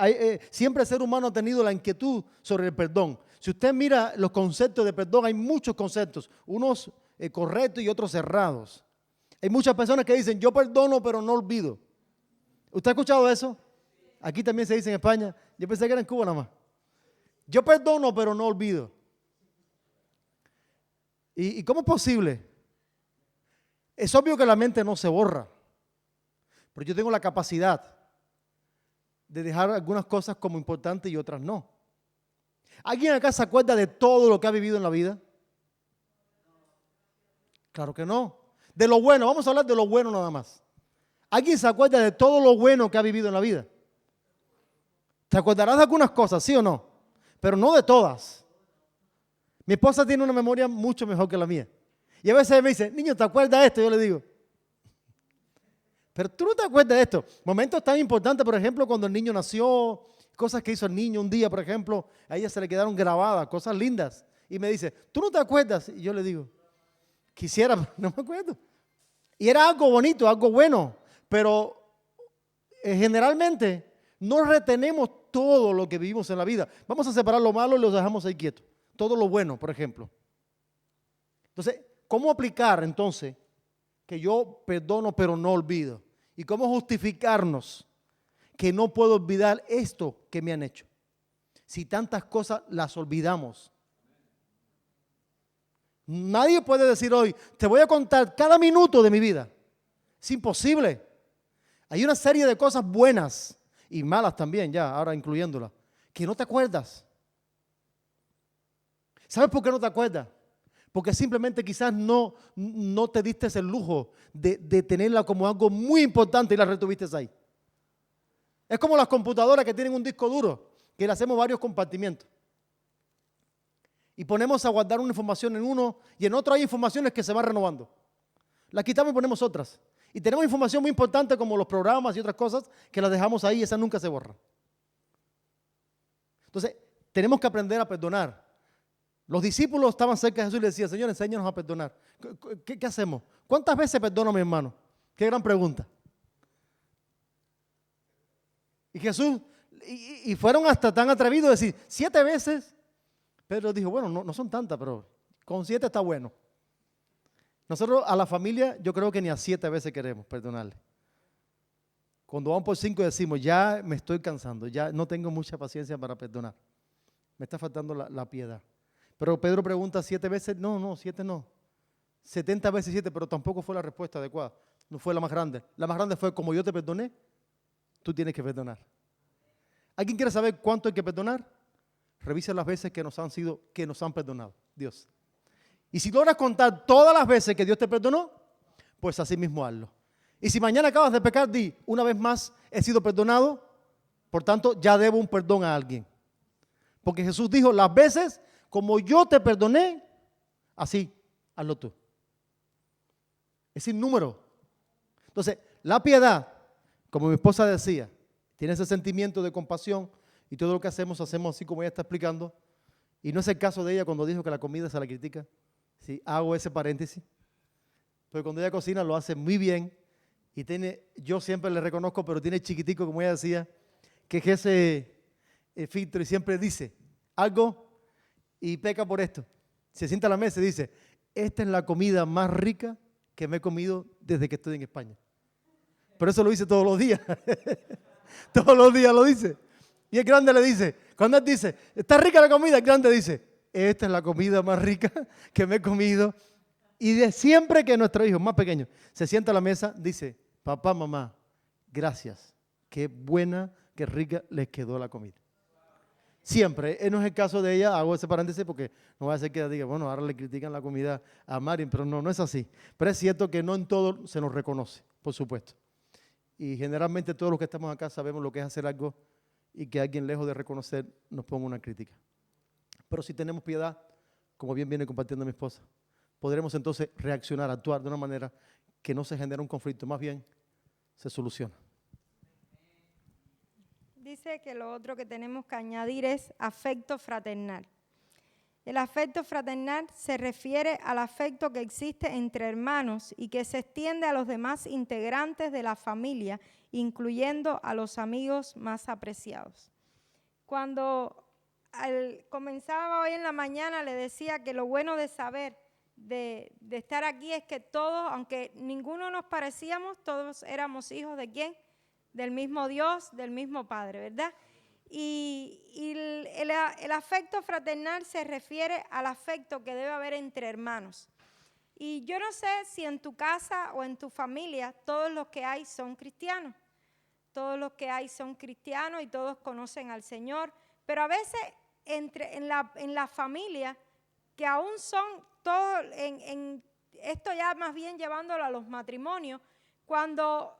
siempre el ser humano ha tenido la inquietud sobre el perdón. Si usted mira los conceptos de perdón, hay muchos conceptos, unos correctos y otros cerrados. Hay muchas personas que dicen, yo perdono pero no olvido. ¿Usted ha escuchado eso? Aquí también se dice en España. Yo pensé que era en Cuba nada más. Yo perdono pero no olvido. ¿Y cómo es posible? Es obvio que la mente no se borra, pero yo tengo la capacidad de dejar algunas cosas como importantes y otras no. ¿Alguien acá se acuerda de todo lo que ha vivido en la vida? Claro que no. De lo bueno, vamos a hablar de lo bueno nada más. ¿Alguien se acuerda de todo lo bueno que ha vivido en la vida? ¿Te acordarás de algunas cosas, sí o no? Pero no de todas. Mi esposa tiene una memoria mucho mejor que la mía. Y a veces me dice, niño, ¿te acuerdas de esto? Yo le digo, pero tú no te acuerdas de esto. Momentos tan importantes, por ejemplo, cuando el niño nació, cosas que hizo el niño un día, por ejemplo, a ella se le quedaron grabadas, cosas lindas. Y me dice, ¿tú no te acuerdas? Y yo le digo, quisiera, pero no me acuerdo. Y era algo bonito, algo bueno, pero generalmente no retenemos todo lo que vivimos en la vida. Vamos a separar lo malo y lo dejamos ahí quieto. Todo lo bueno, por ejemplo. Entonces, ¿cómo aplicar entonces que yo perdono pero no olvido? ¿Y cómo justificarnos que no puedo olvidar esto que me han hecho? Si tantas cosas las olvidamos. Nadie puede decir hoy, te voy a contar cada minuto de mi vida. Es imposible. Hay una serie de cosas buenas y malas también, ya, ahora incluyéndolas, que no te acuerdas. ¿Sabes por qué no te acuerdas? Porque simplemente quizás no te diste el lujo de tenerla como algo muy importante y la retuviste ahí. Es como las computadoras que tienen un disco duro, que le hacemos varios compartimientos. Y ponemos a guardar una información en uno y en otro hay informaciones que se van renovando. La quitamos y ponemos otras. Y tenemos información muy importante como los programas y otras cosas que las dejamos ahí y esas nunca se borran. Entonces, tenemos que aprender a perdonar. Los discípulos estaban cerca de Jesús y le decían, Señor, enséñanos a perdonar. ¿Qué hacemos? ¿Cuántas veces perdono a mi hermano? Qué gran pregunta. Y Jesús, y fueron hasta tan atrevidos a decir, 7 veces. Pedro dijo, bueno, no son tantas, pero con 7 está bueno. Nosotros a la familia, yo creo que ni a 7 veces queremos perdonarle. Cuando vamos por 5 decimos, ya me estoy cansando, ya no tengo mucha paciencia para perdonar. Me está faltando la piedad. Pero Pedro pregunta 7 veces, no, 7 no. 70 veces 7, pero tampoco fue la respuesta adecuada. No fue la más grande. La más grande fue, como yo te perdoné, tú tienes que perdonar. ¿Alguien quiere saber cuánto hay que perdonar? Revisa las veces que nos han perdonado Dios. Y si logras contar todas las veces que Dios te perdonó, pues así mismo hazlo. Y si mañana acabas de pecar, di, una vez más he sido perdonado, por tanto ya debo un perdón a alguien. Porque Jesús dijo, las veces como yo te perdoné, así, hazlo tú. Es sin número. Entonces, la piedad, como mi esposa decía, tiene ese sentimiento de compasión y todo lo que hacemos así como ella está explicando. Y no es el caso de ella cuando dijo que la comida se la critica. Sí, hago ese paréntesis. Pero cuando ella cocina lo hace muy bien y yo siempre le reconozco, pero tiene chiquitico, como ella decía, que es ese filtro y siempre dice algo y peca por esto. Se sienta a la mesa y dice, esta es la comida más rica que me he comido desde que estoy en España. Pero eso lo dice todos los días. Todos los días lo dice. Y el grande le dice, cuando él dice, está rica la comida, el grande dice, esta es la comida más rica que me he comido. Y de siempre que nuestro hijo más pequeño se sienta a la mesa, dice, papá, mamá, gracias. Qué buena, qué rica les quedó la comida. Siempre, no es el caso de ella, hago ese paréntesis porque no va a ser que ella diga, bueno, ahora le critican la comida a Marín, pero no es así. Pero es cierto que no en todo se nos reconoce, por supuesto. Y generalmente todos los que estamos acá sabemos lo que es hacer algo y que alguien lejos de reconocer nos ponga una crítica. Pero si tenemos piedad, como bien viene compartiendo mi esposa, podremos entonces reaccionar, actuar de una manera que no se genera un conflicto, más bien se soluciona. Dice que lo otro que tenemos que añadir es afecto fraternal. El afecto fraternal se refiere al afecto que existe entre hermanos y que se extiende a los demás integrantes de la familia, incluyendo a los amigos más apreciados. Cuando comenzaba hoy en la mañana, le decía que lo bueno de saber, de estar aquí, es que todos, aunque ninguno nos parecíamos, todos éramos hijos de ¿quién? Del mismo Dios, del mismo Padre, ¿verdad? Y el afecto fraternal se refiere al afecto que debe haber entre hermanos. Y yo no sé si en tu casa o en tu familia todos los que hay son cristianos. todos los que hay son cristianos y todos conocen al Señor, pero a veces en la familia, que aún son todos, esto ya más bien llevándolo a los matrimonios, cuando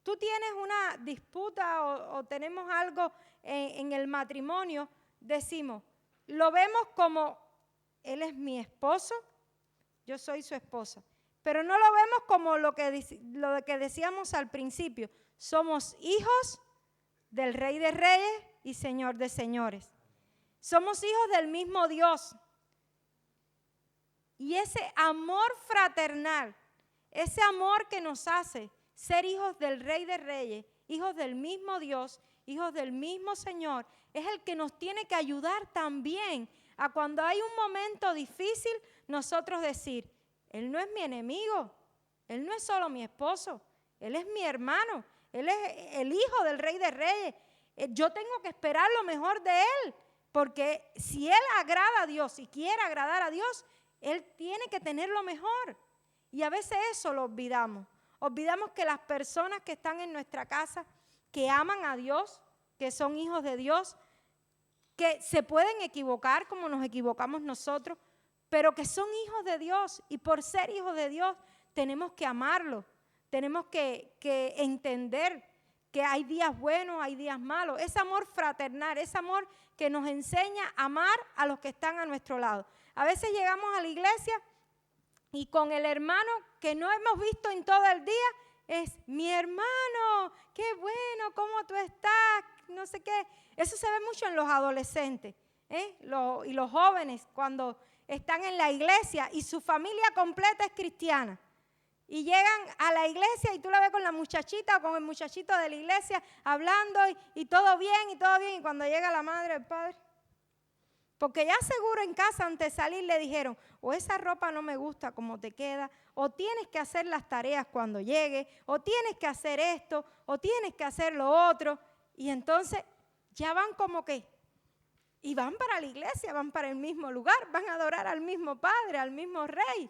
tú tienes una disputa o tenemos algo en el matrimonio, decimos, lo vemos como, él es mi esposo, yo soy su esposa. Pero no lo vemos como lo que decíamos al principio. Somos hijos del Rey de Reyes y Señor de Señores. Somos hijos del mismo Dios. Y ese amor fraternal, ese amor que nos hace ser hijos del Rey de Reyes, hijos del mismo Dios, hijos del mismo Señor, es el que nos tiene que ayudar también a cuando hay un momento difícil, nosotros decir, Él no es mi enemigo, Él no es solo mi esposo, Él es mi hermano, Él es el hijo del Rey de Reyes. Yo tengo que esperar lo mejor de Él, porque si Él agrada a Dios y quiere agradar a Dios, Él tiene que tener lo mejor. Y a veces eso lo olvidamos. Olvidamos que las personas que están en nuestra casa, que aman a Dios, que son hijos de Dios, que se pueden equivocar como nos equivocamos nosotros, pero que son hijos de Dios y por ser hijos de Dios tenemos que amarlos, tenemos que entender que hay días buenos, hay días malos. Ese amor fraternal, ese amor que nos enseña a amar a los que están a nuestro lado. A veces llegamos a la iglesia y con el hermano que no hemos visto en todo el día es mi hermano, qué bueno, ¿cómo tú estás? No sé qué. Eso se ve mucho en los adolescentes y los jóvenes cuando están en la iglesia y su familia completa es cristiana. Y llegan a la iglesia y tú la ves con la muchachita o con el muchachito de la iglesia hablando y todo bien, y todo bien. Y cuando llega la madre, el padre, porque ya seguro en casa antes de salir le dijeron, o esa ropa no me gusta como te queda, o tienes que hacer las tareas cuando llegue, o tienes que hacer esto, o tienes que hacer lo otro. Y entonces ya van como que, y van para la iglesia, van para el mismo lugar, van a adorar al mismo Padre, al mismo Rey,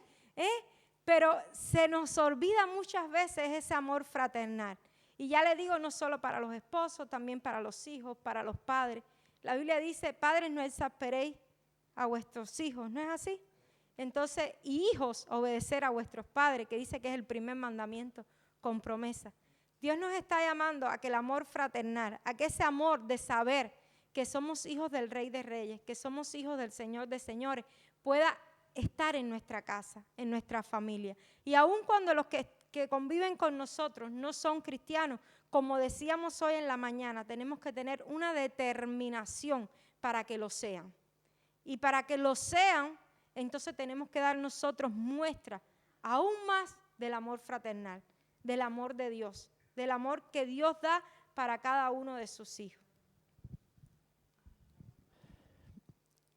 Pero se nos olvida muchas veces ese amor fraternal. Y ya le digo, no solo para los esposos, también para los hijos, para los padres. La Biblia dice, padres, no exasperéis a vuestros hijos, ¿no es así? Entonces, y hijos, obedecer a vuestros padres, que dice que es el primer mandamiento, con promesa. Dios nos está llamando a que el amor fraternal, a que ese amor de saber que somos hijos del Rey de Reyes, que somos hijos del Señor de Señores, pueda estar en nuestra casa, en nuestra familia. Y aun cuando los que conviven con nosotros no son cristianos, como decíamos hoy en la mañana, tenemos que tener una determinación para que lo sean. Y para que lo sean, entonces tenemos que dar nosotros muestra aún más del amor fraternal, del amor de Dios, del amor que Dios da para cada uno de sus hijos.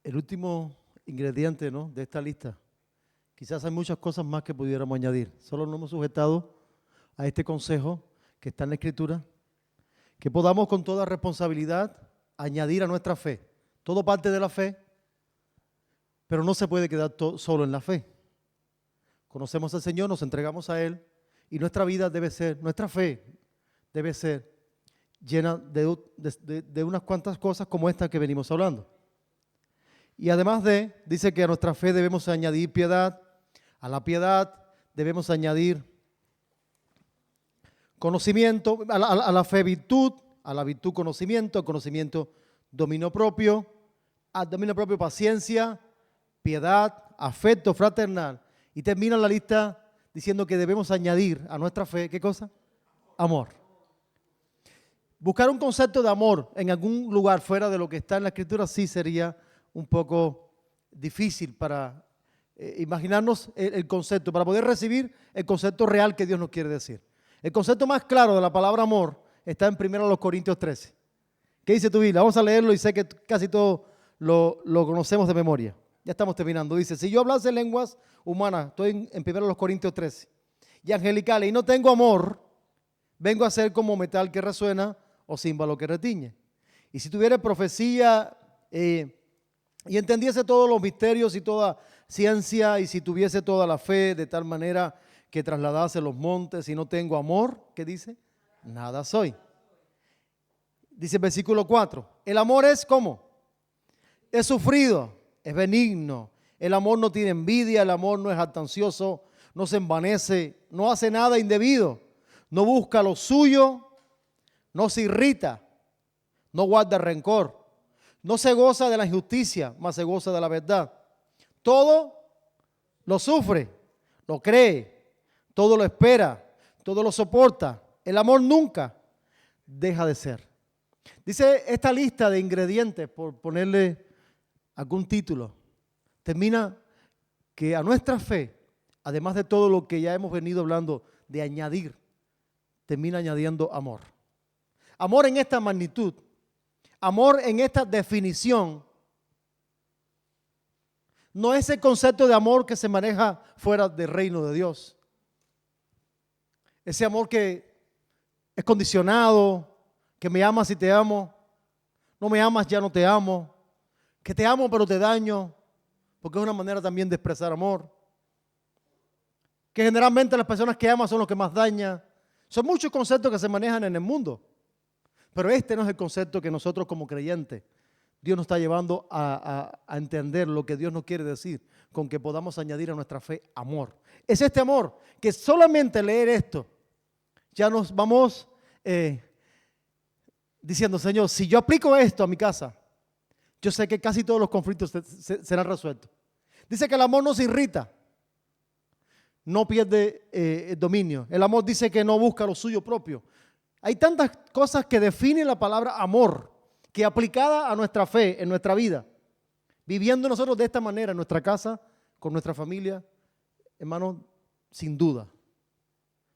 El último ingrediente, ¿no?, de esta lista. Quizás hay muchas cosas más que pudiéramos añadir. Solo nos hemos sujetado a este consejo que está en la Escritura, que podamos con toda responsabilidad añadir a nuestra fe. Todo parte de la fe, pero no se puede quedar solo en la fe. Conocemos al Señor, nos entregamos a Él y nuestra vida debe ser, nuestra fe debe ser llena de unas cuantas cosas como esta que venimos hablando. Y además dice que a nuestra fe debemos añadir piedad, a la piedad debemos añadir conocimiento, a la fe virtud, a la virtud conocimiento, al conocimiento dominio propio, al dominio propio paciencia, piedad, afecto fraternal. Y termina la lista diciendo que debemos añadir a nuestra fe, ¿qué cosa? Amor. Buscar un concepto de amor en algún lugar fuera de lo que está en la Escritura sí sería un poco difícil para imaginarnos el concepto, para poder recibir el concepto real que Dios nos quiere decir. El concepto más claro de la palabra amor está en 1 Corintios 13. ¿Qué dice tu Biblia? Vamos a leerlo y sé que casi todos lo conocemos de memoria. Ya estamos terminando. Dice, si yo hablase lenguas humanas, estoy en 1 Corintios 13, y angelicales, y no tengo amor, vengo a ser como metal que resuena o címbalo que retiñe. Y si tuviera profecía y entendiese todos los misterios y toda ciencia, y si tuviese toda la fe de tal manera que trasladase los montes y no tengo amor, ¿qué dice? Nada soy. Dice el versículo 4, el amor es ¿cómo? Es sufrido, es benigno. El amor no tiene envidia, el amor no es jactancioso, no se envanece, no hace nada indebido, no busca lo suyo, no se irrita, no guarda rencor, no se goza de la injusticia, mas se goza de la verdad. Todo lo sufre, lo cree, todo lo espera, todo lo soporta. El amor nunca deja de ser. Dice esta lista de ingredientes, por ponerle algún título, termina que a nuestra fe, además de todo lo que ya hemos venido hablando de añadir, termina añadiendo amor. Amor en esta magnitud, amor en esta definición, no es el concepto de amor que se maneja fuera del reino de Dios. Ese amor que es condicionado, que me amas y te amo, no me amas ya no te amo, que te amo pero te daño, porque es una manera también de expresar amor. Que generalmente las personas que aman son los que más dañan. Son muchos conceptos que se manejan en el mundo, pero este no es el concepto que nosotros como creyentes, Dios nos está llevando a entender lo que Dios nos quiere decir con que podamos añadir a nuestra fe amor. Es este amor que solamente leer esto ya nos vamos diciendo, Señor, si yo aplico esto a mi casa, yo sé que casi todos los conflictos serán resueltos. Dice que el amor no se irrita, no pierde el dominio. El amor dice que no busca lo suyo propio. Hay tantas cosas que definen la palabra amor, que aplicada a nuestra fe, en nuestra vida, viviendo nosotros de esta manera en nuestra casa, con nuestra familia, hermanos, sin duda,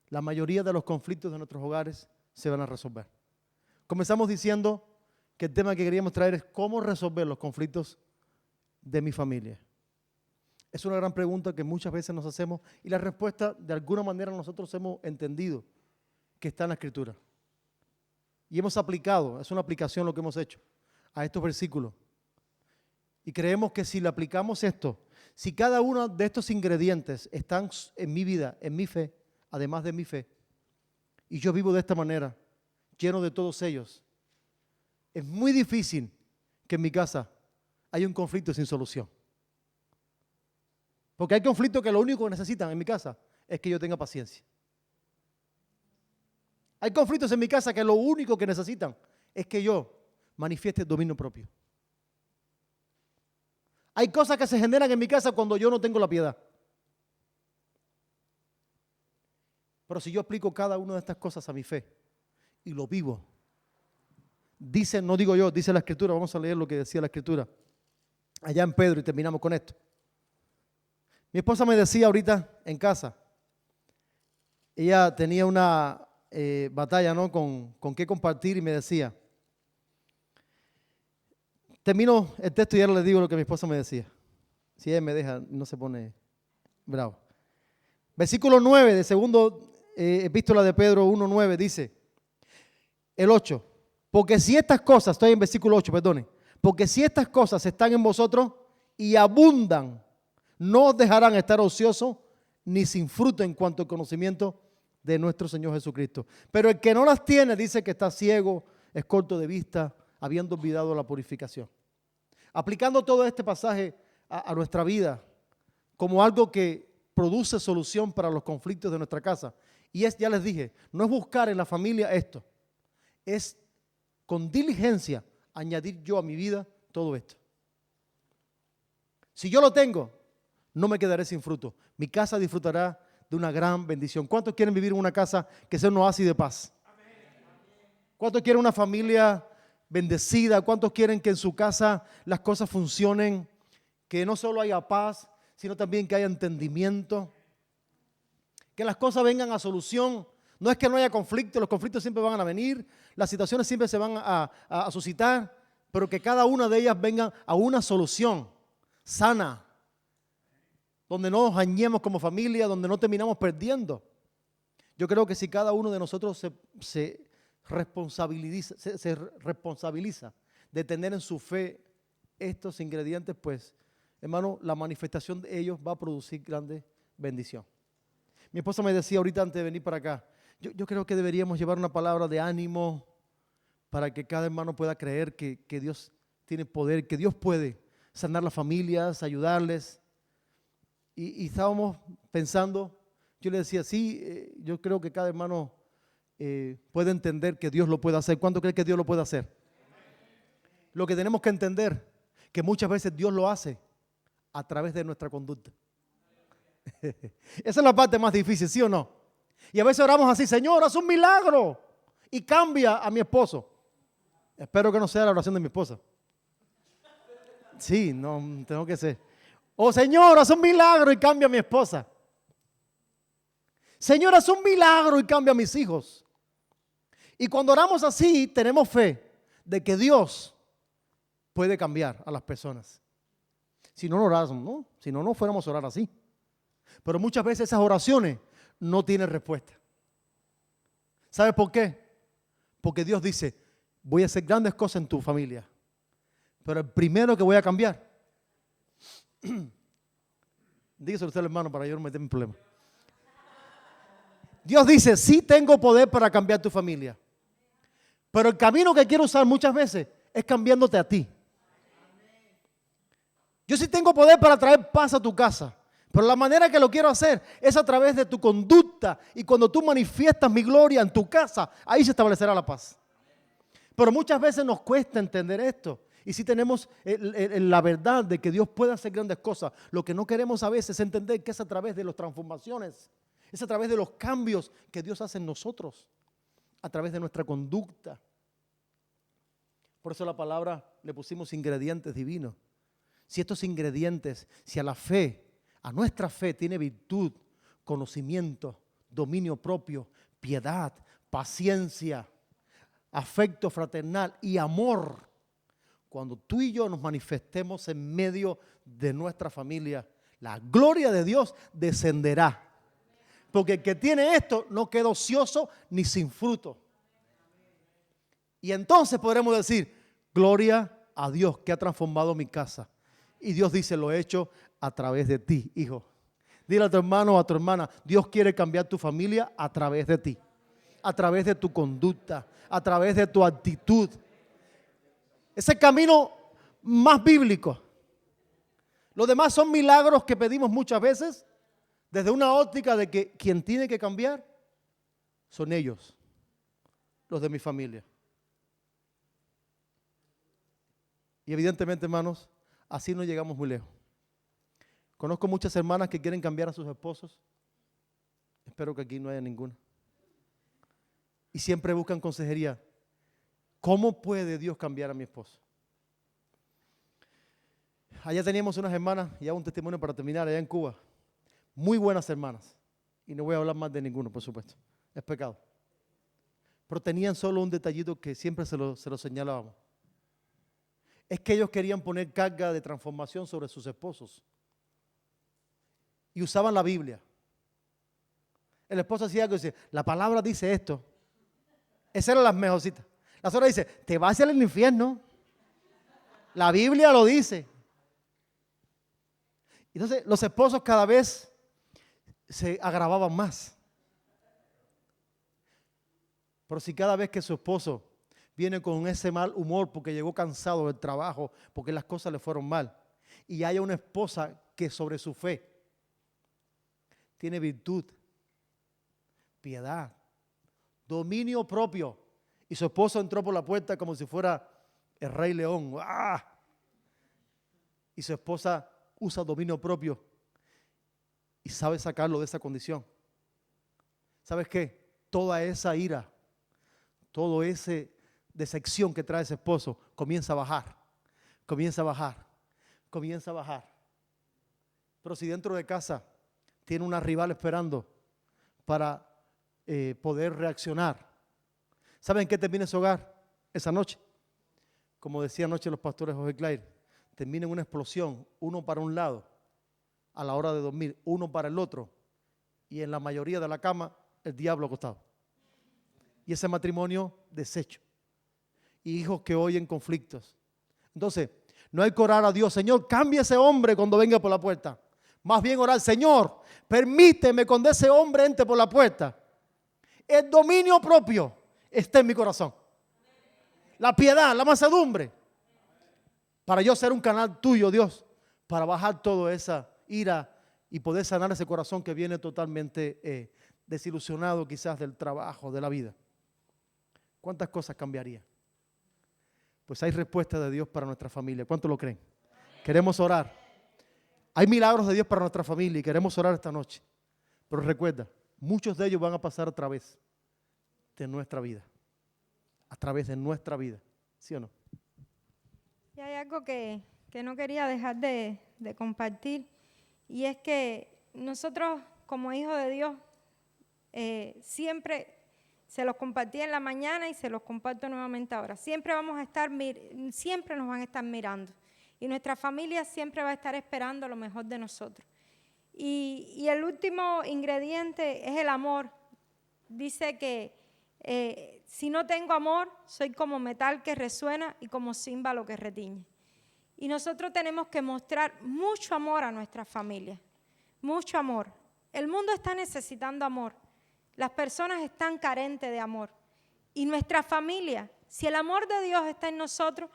la mayoría de los conflictos de nuestros hogares se van a resolver. Comenzamos diciendo que el tema que queríamos traer es cómo resolver los conflictos de mi familia. Es una gran pregunta que muchas veces nos hacemos y la respuesta de alguna manera nosotros hemos entendido que está en la Escritura. Y hemos aplicado, es una aplicación lo que hemos hecho a estos versículos. Y creemos que si le aplicamos esto, si cada uno de estos ingredientes están en mi vida, en mi fe, además de mi fe, y yo vivo de esta manera, lleno de todos ellos, es muy difícil que en mi casa haya un conflicto sin solución. Porque hay conflictos que lo único que necesitan en mi casa es que yo tenga paciencia. Hay conflictos en mi casa que lo único que necesitan es que yo manifieste el dominio propio. Hay cosas que se generan en mi casa cuando yo no tengo la piedad. Pero si yo aplico cada una de estas cosas a mi fe y lo vivo, dice, no digo yo, dice la Escritura, vamos a leer lo que decía la Escritura, allá en Pedro y terminamos con esto. Mi esposa me decía ahorita en casa, ella tenía una batalla, ¿no? Con qué compartir y me decía, termino el texto y ahora le digo lo que mi esposa me decía. Si ella me deja, no se pone bravo. Versículo 9 de segundo epístola de Pedro 1:9 dice, el 8, porque si estas cosas, estoy en versículo 8, perdone, porque si estas cosas están en vosotros y abundan, no os dejarán estar ociosos ni sin fruto en cuanto al conocimiento de nuestro Señor Jesucristo. Pero el que no las tiene dice que está ciego, es corto de vista, habiendo olvidado la purificación. Aplicando todo este pasaje a nuestra vida como algo que produce solución para los conflictos de nuestra casa. Y es, ya les dije, no es buscar en la familia esto, es con diligencia añadir yo a mi vida todo esto. Si yo lo tengo, no me quedaré sin fruto. Mi casa disfrutará de una gran bendición. ¿Cuántos quieren vivir en una casa que sea un oasis de paz? ¿Cuántos quieren una familia bendecida? ¿Cuántos quieren que en su casa las cosas funcionen? Que no solo haya paz, sino también que haya entendimiento. Que las cosas vengan a solución. No es que no haya conflicto, los conflictos siempre van a venir, las situaciones siempre se van a suscitar, pero que cada una de ellas venga a una solución sana, donde no nos dañemos como familia, donde no terminamos perdiendo. Yo creo que si cada uno de nosotros se responsabiliza de tener en su fe estos ingredientes, pues, hermano, la manifestación de ellos va a producir grande bendición. Mi esposa me decía ahorita antes de venir para acá, yo creo que deberíamos llevar una palabra de ánimo para que cada hermano pueda creer que Dios tiene poder, que Dios puede sanar las familias, ayudarles. Y estábamos pensando, yo le decía, sí, yo creo que cada hermano puede entender que Dios lo puede hacer. ¿Cuánto cree que Dios lo puede hacer? Lo que tenemos que entender, que muchas veces Dios lo hace a través de nuestra conducta. Esa es la parte más difícil, ¿sí o no? Y a veces oramos así, Señor, haz un milagro y cambia a mi esposo. Espero que no sea la oración de mi esposa. Sí, no, tengo que ser. Oh, Señor, haz un milagro y cambia a mi esposa. Señor, haz un milagro y cambia a mis hijos. Y cuando oramos así, tenemos fe de que Dios puede cambiar a las personas. Si no oráramos, ¿no? Si no, no fuéramos a orar así. Pero muchas veces esas oraciones no tienen respuesta. ¿Sabes por qué? Porque Dios dice, voy a hacer grandes cosas en tu familia. Pero el primero que voy a cambiar, dígaselo usted, hermano, para yo no meterme en problemas. Dios dice, sí tengo poder para cambiar tu familia. Pero el camino que quiero usar muchas veces es cambiándote a ti. Yo sí tengo poder para traer paz a tu casa. Pero la manera que lo quiero hacer es a través de tu conducta. Y cuando tú manifiestas mi gloria en tu casa, ahí se establecerá la paz. Pero muchas veces nos cuesta entender esto. Y si tenemos la verdad de que Dios puede hacer grandes cosas, lo que no queremos a veces es entender que es a través de las transformaciones, es a través de los cambios que Dios hace en nosotros, a través de nuestra conducta. Por eso la palabra le pusimos ingredientes divinos. Si estos ingredientes, si a la fe, a nuestra fe tiene virtud, conocimiento, dominio propio, piedad, paciencia, afecto fraternal y amor, cuando tú y yo nos manifestemos en medio de nuestra familia, la gloria de Dios descenderá. Porque el que tiene esto no queda ocioso ni sin fruto. Y entonces podremos decir, gloria a Dios que ha transformado mi casa. Y Dios dice, lo he hecho a través de ti, hijo. Dile a tu hermano o a tu hermana, Dios quiere cambiar tu familia a través de ti. A través de tu conducta, a través de tu actitud. Es el camino más bíblico. Los demás son milagros que pedimos muchas veces desde una óptica de que quien tiene que cambiar son ellos, los de mi familia. Y evidentemente, hermanos, así no llegamos muy lejos. Conozco muchas hermanas que quieren cambiar a sus esposos. Espero que aquí no haya ninguna. Y siempre buscan consejería. ¿Cómo puede Dios cambiar a mi esposo? Allá teníamos unas hermanas, y hago un testimonio para terminar, allá en Cuba. Muy buenas hermanas. Y no voy a hablar más de ninguno, por supuesto. Es pecado. Pero tenían solo un detallito que siempre se lo señalábamos. Es que ellos querían poner carga de transformación sobre sus esposos. Y usaban la Biblia. El esposo hacía algo y decía, la palabra dice esto. Esas eran las mejorcitas. La suegra dice, te vas al infierno. La Biblia lo dice. Entonces los esposos cada vez se agravaban más. Pero si cada vez que su esposo viene con ese mal humor porque llegó cansado del trabajo, porque las cosas le fueron mal, y haya una esposa que sobre su fe tiene virtud, piedad, dominio propio, y su esposo entró por la puerta como si fuera el Rey León, ¡ah! Y su esposa usa dominio propio y sabe sacarlo de esa condición. ¿Sabes qué? Toda esa ira, todo ese decepción que trae ese esposo comienza a bajar, comienza a bajar, comienza a bajar. Pero si dentro de casa tiene una rival esperando para poder reaccionar, ¿saben qué termina ese hogar esa noche? Como decía anoche los pastores José Clair, termina en una explosión, uno para un lado a la hora de dormir, uno para el otro, y en la mayoría de la cama el diablo acostado. Y ese matrimonio deshecho. Y hijos que oyen conflictos. Entonces, no hay que orar a Dios, Señor, cambia ese hombre cuando venga por la puerta. Más bien orar, Señor, permíteme cuando ese hombre entre por la puerta. El dominio propio está en mi corazón. la piedad, la mansedumbre. Para yo ser un canal tuyo, Dios, para bajar toda esa ira y poder sanar ese corazón que viene totalmente desilusionado quizás del trabajo, de la vida. ¿Cuántas cosas cambiaría? Pues hay respuesta de Dios para nuestra familia. ¿Cuánto lo creen? Queremos orar. Hay milagros de Dios para nuestra familia y queremos orar esta noche. Pero recuerda, muchos de ellos van a pasar a través de nuestra vida. A través de nuestra vida. ¿Sí o no? Y hay algo que no quería dejar de compartir, y es que nosotros como hijos de Dios siempre se los compartí en la mañana y se los comparto nuevamente ahora. Siempre vamos a estar, siempre nos van a estar mirando, y nuestra familia siempre va a estar esperando lo mejor de nosotros. Y el último ingrediente es el amor. Dice que si no tengo amor, soy como metal que resuena y como címbalo que retiñe. Y nosotros tenemos que mostrar mucho amor a nuestra familia, mucho amor. El mundo está necesitando amor. Las personas están carentes de amor. Y nuestra familia, si el amor de Dios está en nosotros,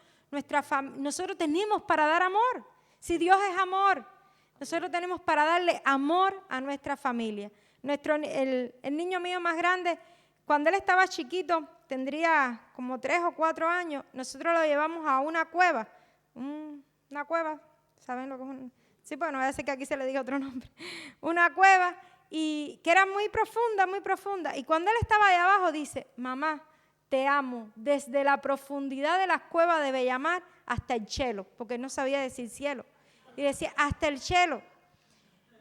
nosotros tenemos para dar amor. Si Dios es amor, nosotros tenemos para darle amor a nuestra familia. El niño mío más grande, cuando él estaba chiquito, tendría como 3 o 4 años, nosotros lo llevamos a una cueva. Una cueva, ¿saben lo que es una? Sí, pues no voy a decir que aquí se le diga otro nombre. Una cueva, y que era muy profunda, muy profunda. Y cuando él estaba ahí abajo, dice: mamá, te amo desde la profundidad de las cuevas de Bellamar hasta el cielo, porque no sabía decir cielo. Y decía, hasta el cielo.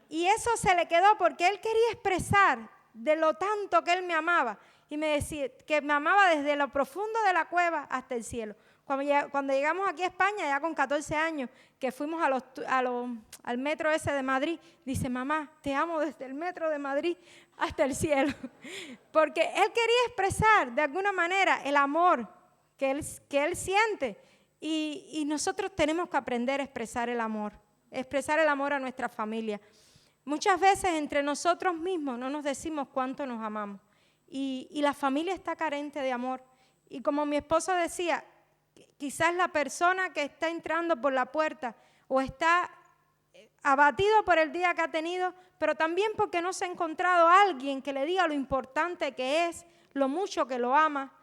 Y eso se le quedó porque él quería expresar de lo tanto que él me amaba. Y me decía que me amaba desde lo profundo de la cueva hasta el cielo. Cuando llegamos aquí a España, ya con 14 años, que fuimos al metro ese de Madrid, dice: mamá, te amo desde el metro de Madrid hasta el cielo. Porque él quería expresar de alguna manera el amor que él siente. Y nosotros tenemos que aprender a expresar el amor a nuestra familia. Muchas veces entre nosotros mismos no nos decimos cuánto nos amamos. Y la familia está carente de amor. Y como mi esposo decía, quizás la persona que está entrando por la puerta o está abatido por el día que ha tenido, pero también porque no se ha encontrado a alguien que le diga lo importante que es, lo mucho que lo ama,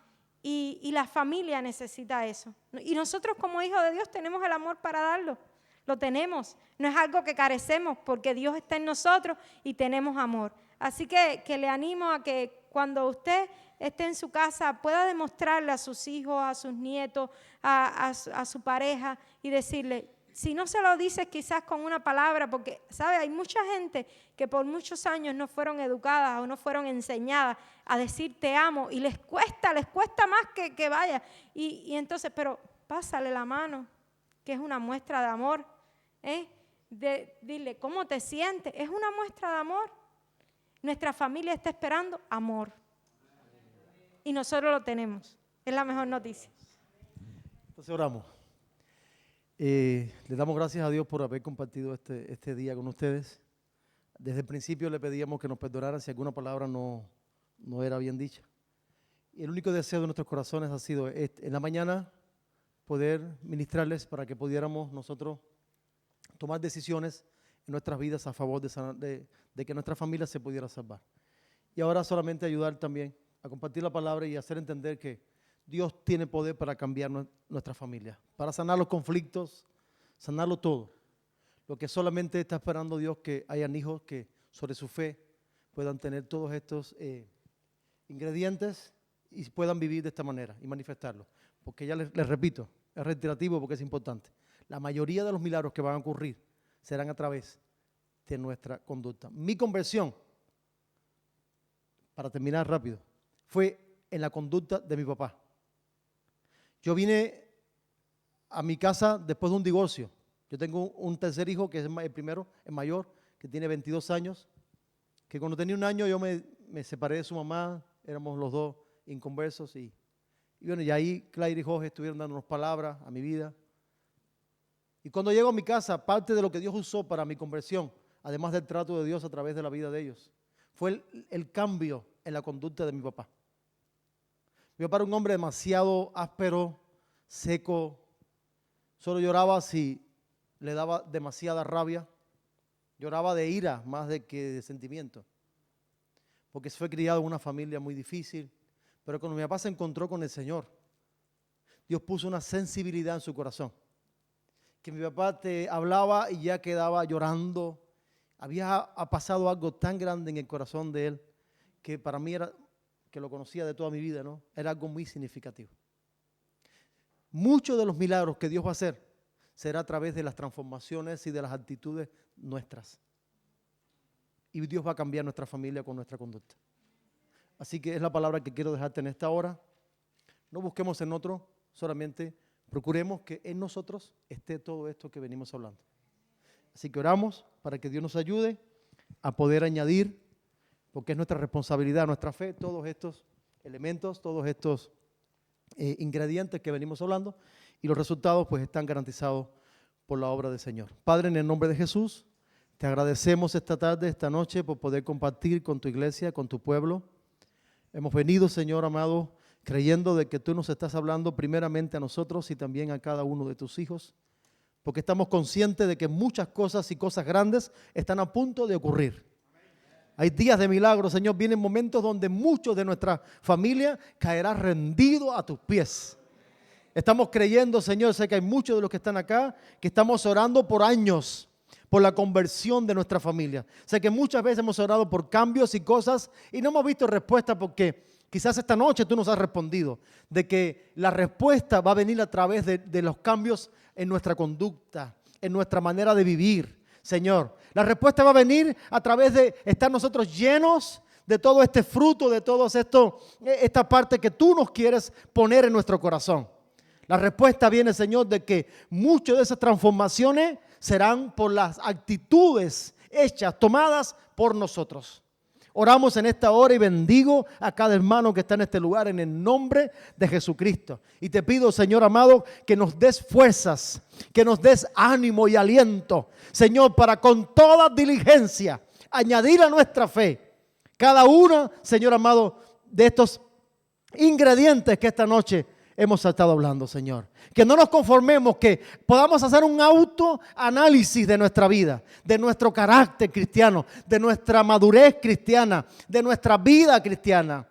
y la familia necesita eso. Y nosotros como hijos de Dios tenemos el amor para darlo. Lo tenemos, no es algo que carecemos, porque Dios está en nosotros y tenemos amor. Así que le animo a que cuando usted esté en su casa pueda demostrarle a sus hijos, a sus nietos, a su pareja, y decirle, si no se lo dices quizás con una palabra, porque ¿sabe? Hay mucha gente que por muchos años no fueron educadas o no fueron enseñadas a decir te amo, y les cuesta más que vaya. Y entonces, pero pásale la mano, que es una muestra de amor. Dile, ¿cómo te sientes? Es una muestra de amor. Nuestra familia está esperando amor. Y nosotros lo tenemos. Es la mejor noticia. Entonces oramos. Le damos gracias a Dios por haber compartido este día con ustedes. Desde el principio le pedíamos que nos perdonaran si alguna palabra no era bien dicha. Y el único deseo de nuestros corazones ha sido en la mañana poder ministrarles para que pudiéramos nosotros tomar decisiones en nuestras vidas a favor de que nuestra familia se pudiera salvar. Y ahora solamente ayudar también a compartir la palabra y hacer entender que Dios tiene poder para cambiar nuestra familia, para sanar los conflictos, sanarlo todo. Lo que solamente está esperando Dios, que hayan hijos que sobre su fe puedan tener todos estos ingredientes y puedan vivir de esta manera y manifestarlo. Porque ya les repito, es reiterativo porque es importante. La mayoría de los milagros que van a ocurrir serán a través de nuestra conducta. Mi conversión, para terminar rápido, fue en la conducta de mi papá. Yo vine a mi casa después de un divorcio. Yo tengo un tercer hijo, que es el primero, el mayor, que tiene 22 años, que cuando tenía 1 año yo me separé de su mamá, éramos los dos inconversos, y bueno, y ahí Claire y Jorge estuvieron dándonos palabras a mi vida. Y cuando llego a mi casa, parte de lo que Dios usó para mi conversión, además del trato de Dios a través de la vida de ellos, fue el cambio en la conducta de mi papá. Mi papá era un hombre demasiado áspero, seco. Solo lloraba si le daba demasiada rabia. Lloraba de ira más de que de sentimiento. Porque fue criado en una familia muy difícil. Pero cuando mi papá se encontró con el Señor, Dios puso una sensibilidad en su corazón. Que mi papá te hablaba y ya quedaba llorando. Ha pasado algo tan grande en el corazón de él que para mí era, que lo conocía de toda mi vida, ¿no? Era algo muy significativo. Muchos de los milagros que Dios va a hacer será a través de las transformaciones y de las actitudes nuestras. Y Dios va a cambiar nuestra familia con nuestra conducta. Así que es la palabra que quiero dejarte en esta hora. No busquemos en otro, solamente procuremos que en nosotros esté todo esto que venimos hablando. Así que oramos para que Dios nos ayude a poder añadir, porque es nuestra responsabilidad, nuestra fe, todos estos elementos, todos estos ingredientes que venimos hablando, y los resultados pues están garantizados por la obra del Señor. Padre, en el nombre de Jesús, te agradecemos esta tarde, esta noche, por poder compartir con tu iglesia, con tu pueblo. Hemos venido, Señor amado, creyendo de que tú nos estás hablando primeramente a nosotros y también a cada uno de tus hijos, porque estamos conscientes de que muchas cosas y cosas grandes están a punto de ocurrir. Hay días de milagros, Señor, vienen momentos donde muchos de nuestra familia caerá rendido a tus pies. Estamos creyendo, Señor, sé que hay muchos de los que están acá que estamos orando por años, por la conversión de nuestra familia. Sé que muchas veces hemos orado por cambios y cosas y no hemos visto respuesta porque quizás esta noche tú nos has respondido de que la respuesta va a venir a través de los cambios en nuestra conducta, en nuestra manera de vivir, Señor. La respuesta va a venir a través de estar nosotros llenos de todo este fruto, de todo esto, esta parte que tú nos quieres poner en nuestro corazón. La respuesta viene, Señor, de que muchas de esas transformaciones serán por las actitudes hechas, tomadas por nosotros. Oramos en esta hora y bendigo a cada hermano que está en este lugar en el nombre de Jesucristo. Y te pido, Señor amado, que nos des fuerzas, que nos des ánimo y aliento, Señor, para con toda diligencia añadir a nuestra fe cada uno, Señor amado, de estos ingredientes que esta noche hemos estado hablando, Señor. Que no nos conformemos, que podamos hacer un autoanálisis de nuestra vida, de nuestro carácter cristiano, de nuestra madurez cristiana, de nuestra vida cristiana.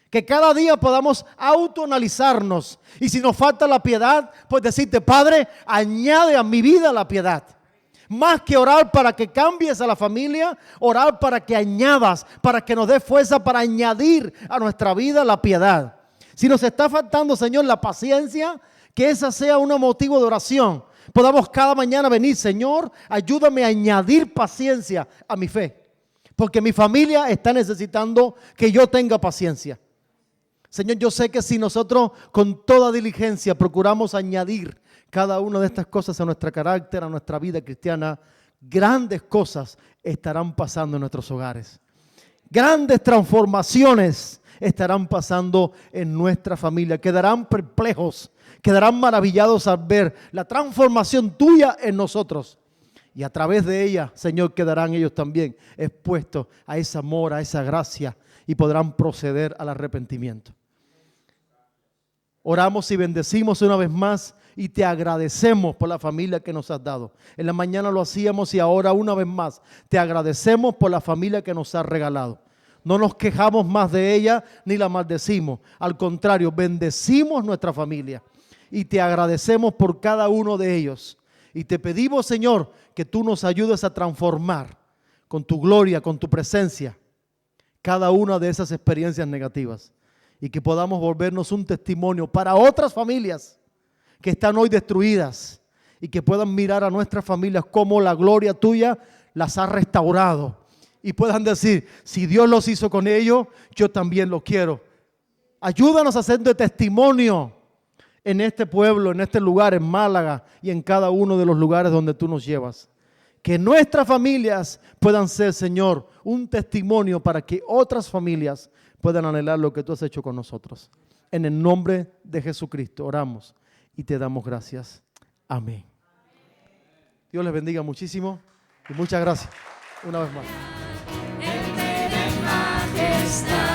Que cada día podamos autoanalizarnos. Y si nos falta la piedad, pues decirte, Padre, añade a mi vida la piedad. Más que orar para que cambies a la familia, orar para que añadas, para que nos dé fuerza para añadir a nuestra vida la piedad. Si nos está faltando, Señor, la paciencia, que esa sea un motivo de oración. Podamos cada mañana venir, Señor, ayúdame a añadir paciencia a mi fe. Porque mi familia está necesitando que yo tenga paciencia. Señor, yo sé que si nosotros con toda diligencia procuramos añadir cada una de estas cosas a nuestro carácter, a nuestra vida cristiana, grandes cosas estarán pasando en nuestros hogares. Grandes transformaciones estarán pasando en nuestra familia. Quedarán perplejos, quedarán maravillados al ver la transformación tuya en nosotros. Y a través de ella, Señor, quedarán ellos también expuestos a ese amor, a esa gracia y podrán proceder al arrepentimiento. Oramos y bendecimos una vez más y te agradecemos por la familia que nos has dado. En la mañana lo hacíamos y ahora una vez más te agradecemos por la familia que nos has regalado. No nos quejamos más de ella ni la maldecimos. Al contrario, bendecimos nuestra familia y te agradecemos por cada uno de ellos. Y te pedimos, Señor, que tú nos ayudes a transformar con tu gloria, con tu presencia, cada una de esas experiencias negativas. Y que podamos volvernos un testimonio para otras familias que están hoy destruidas y que puedan mirar a nuestras familias como la gloria tuya las ha restaurado. Y puedan decir, si Dios los hizo con ellos, yo también lo quiero. Ayúdanos a hacer de testimonio en este pueblo, en este lugar, en Málaga y en cada uno de los lugares donde tú nos llevas. Que nuestras familias puedan ser, Señor, un testimonio para que otras familias puedan anhelar lo que tú has hecho con nosotros. En el nombre de Jesucristo oramos y te damos gracias. Amén. Dios les bendiga muchísimo y muchas gracias una vez más. Majestad.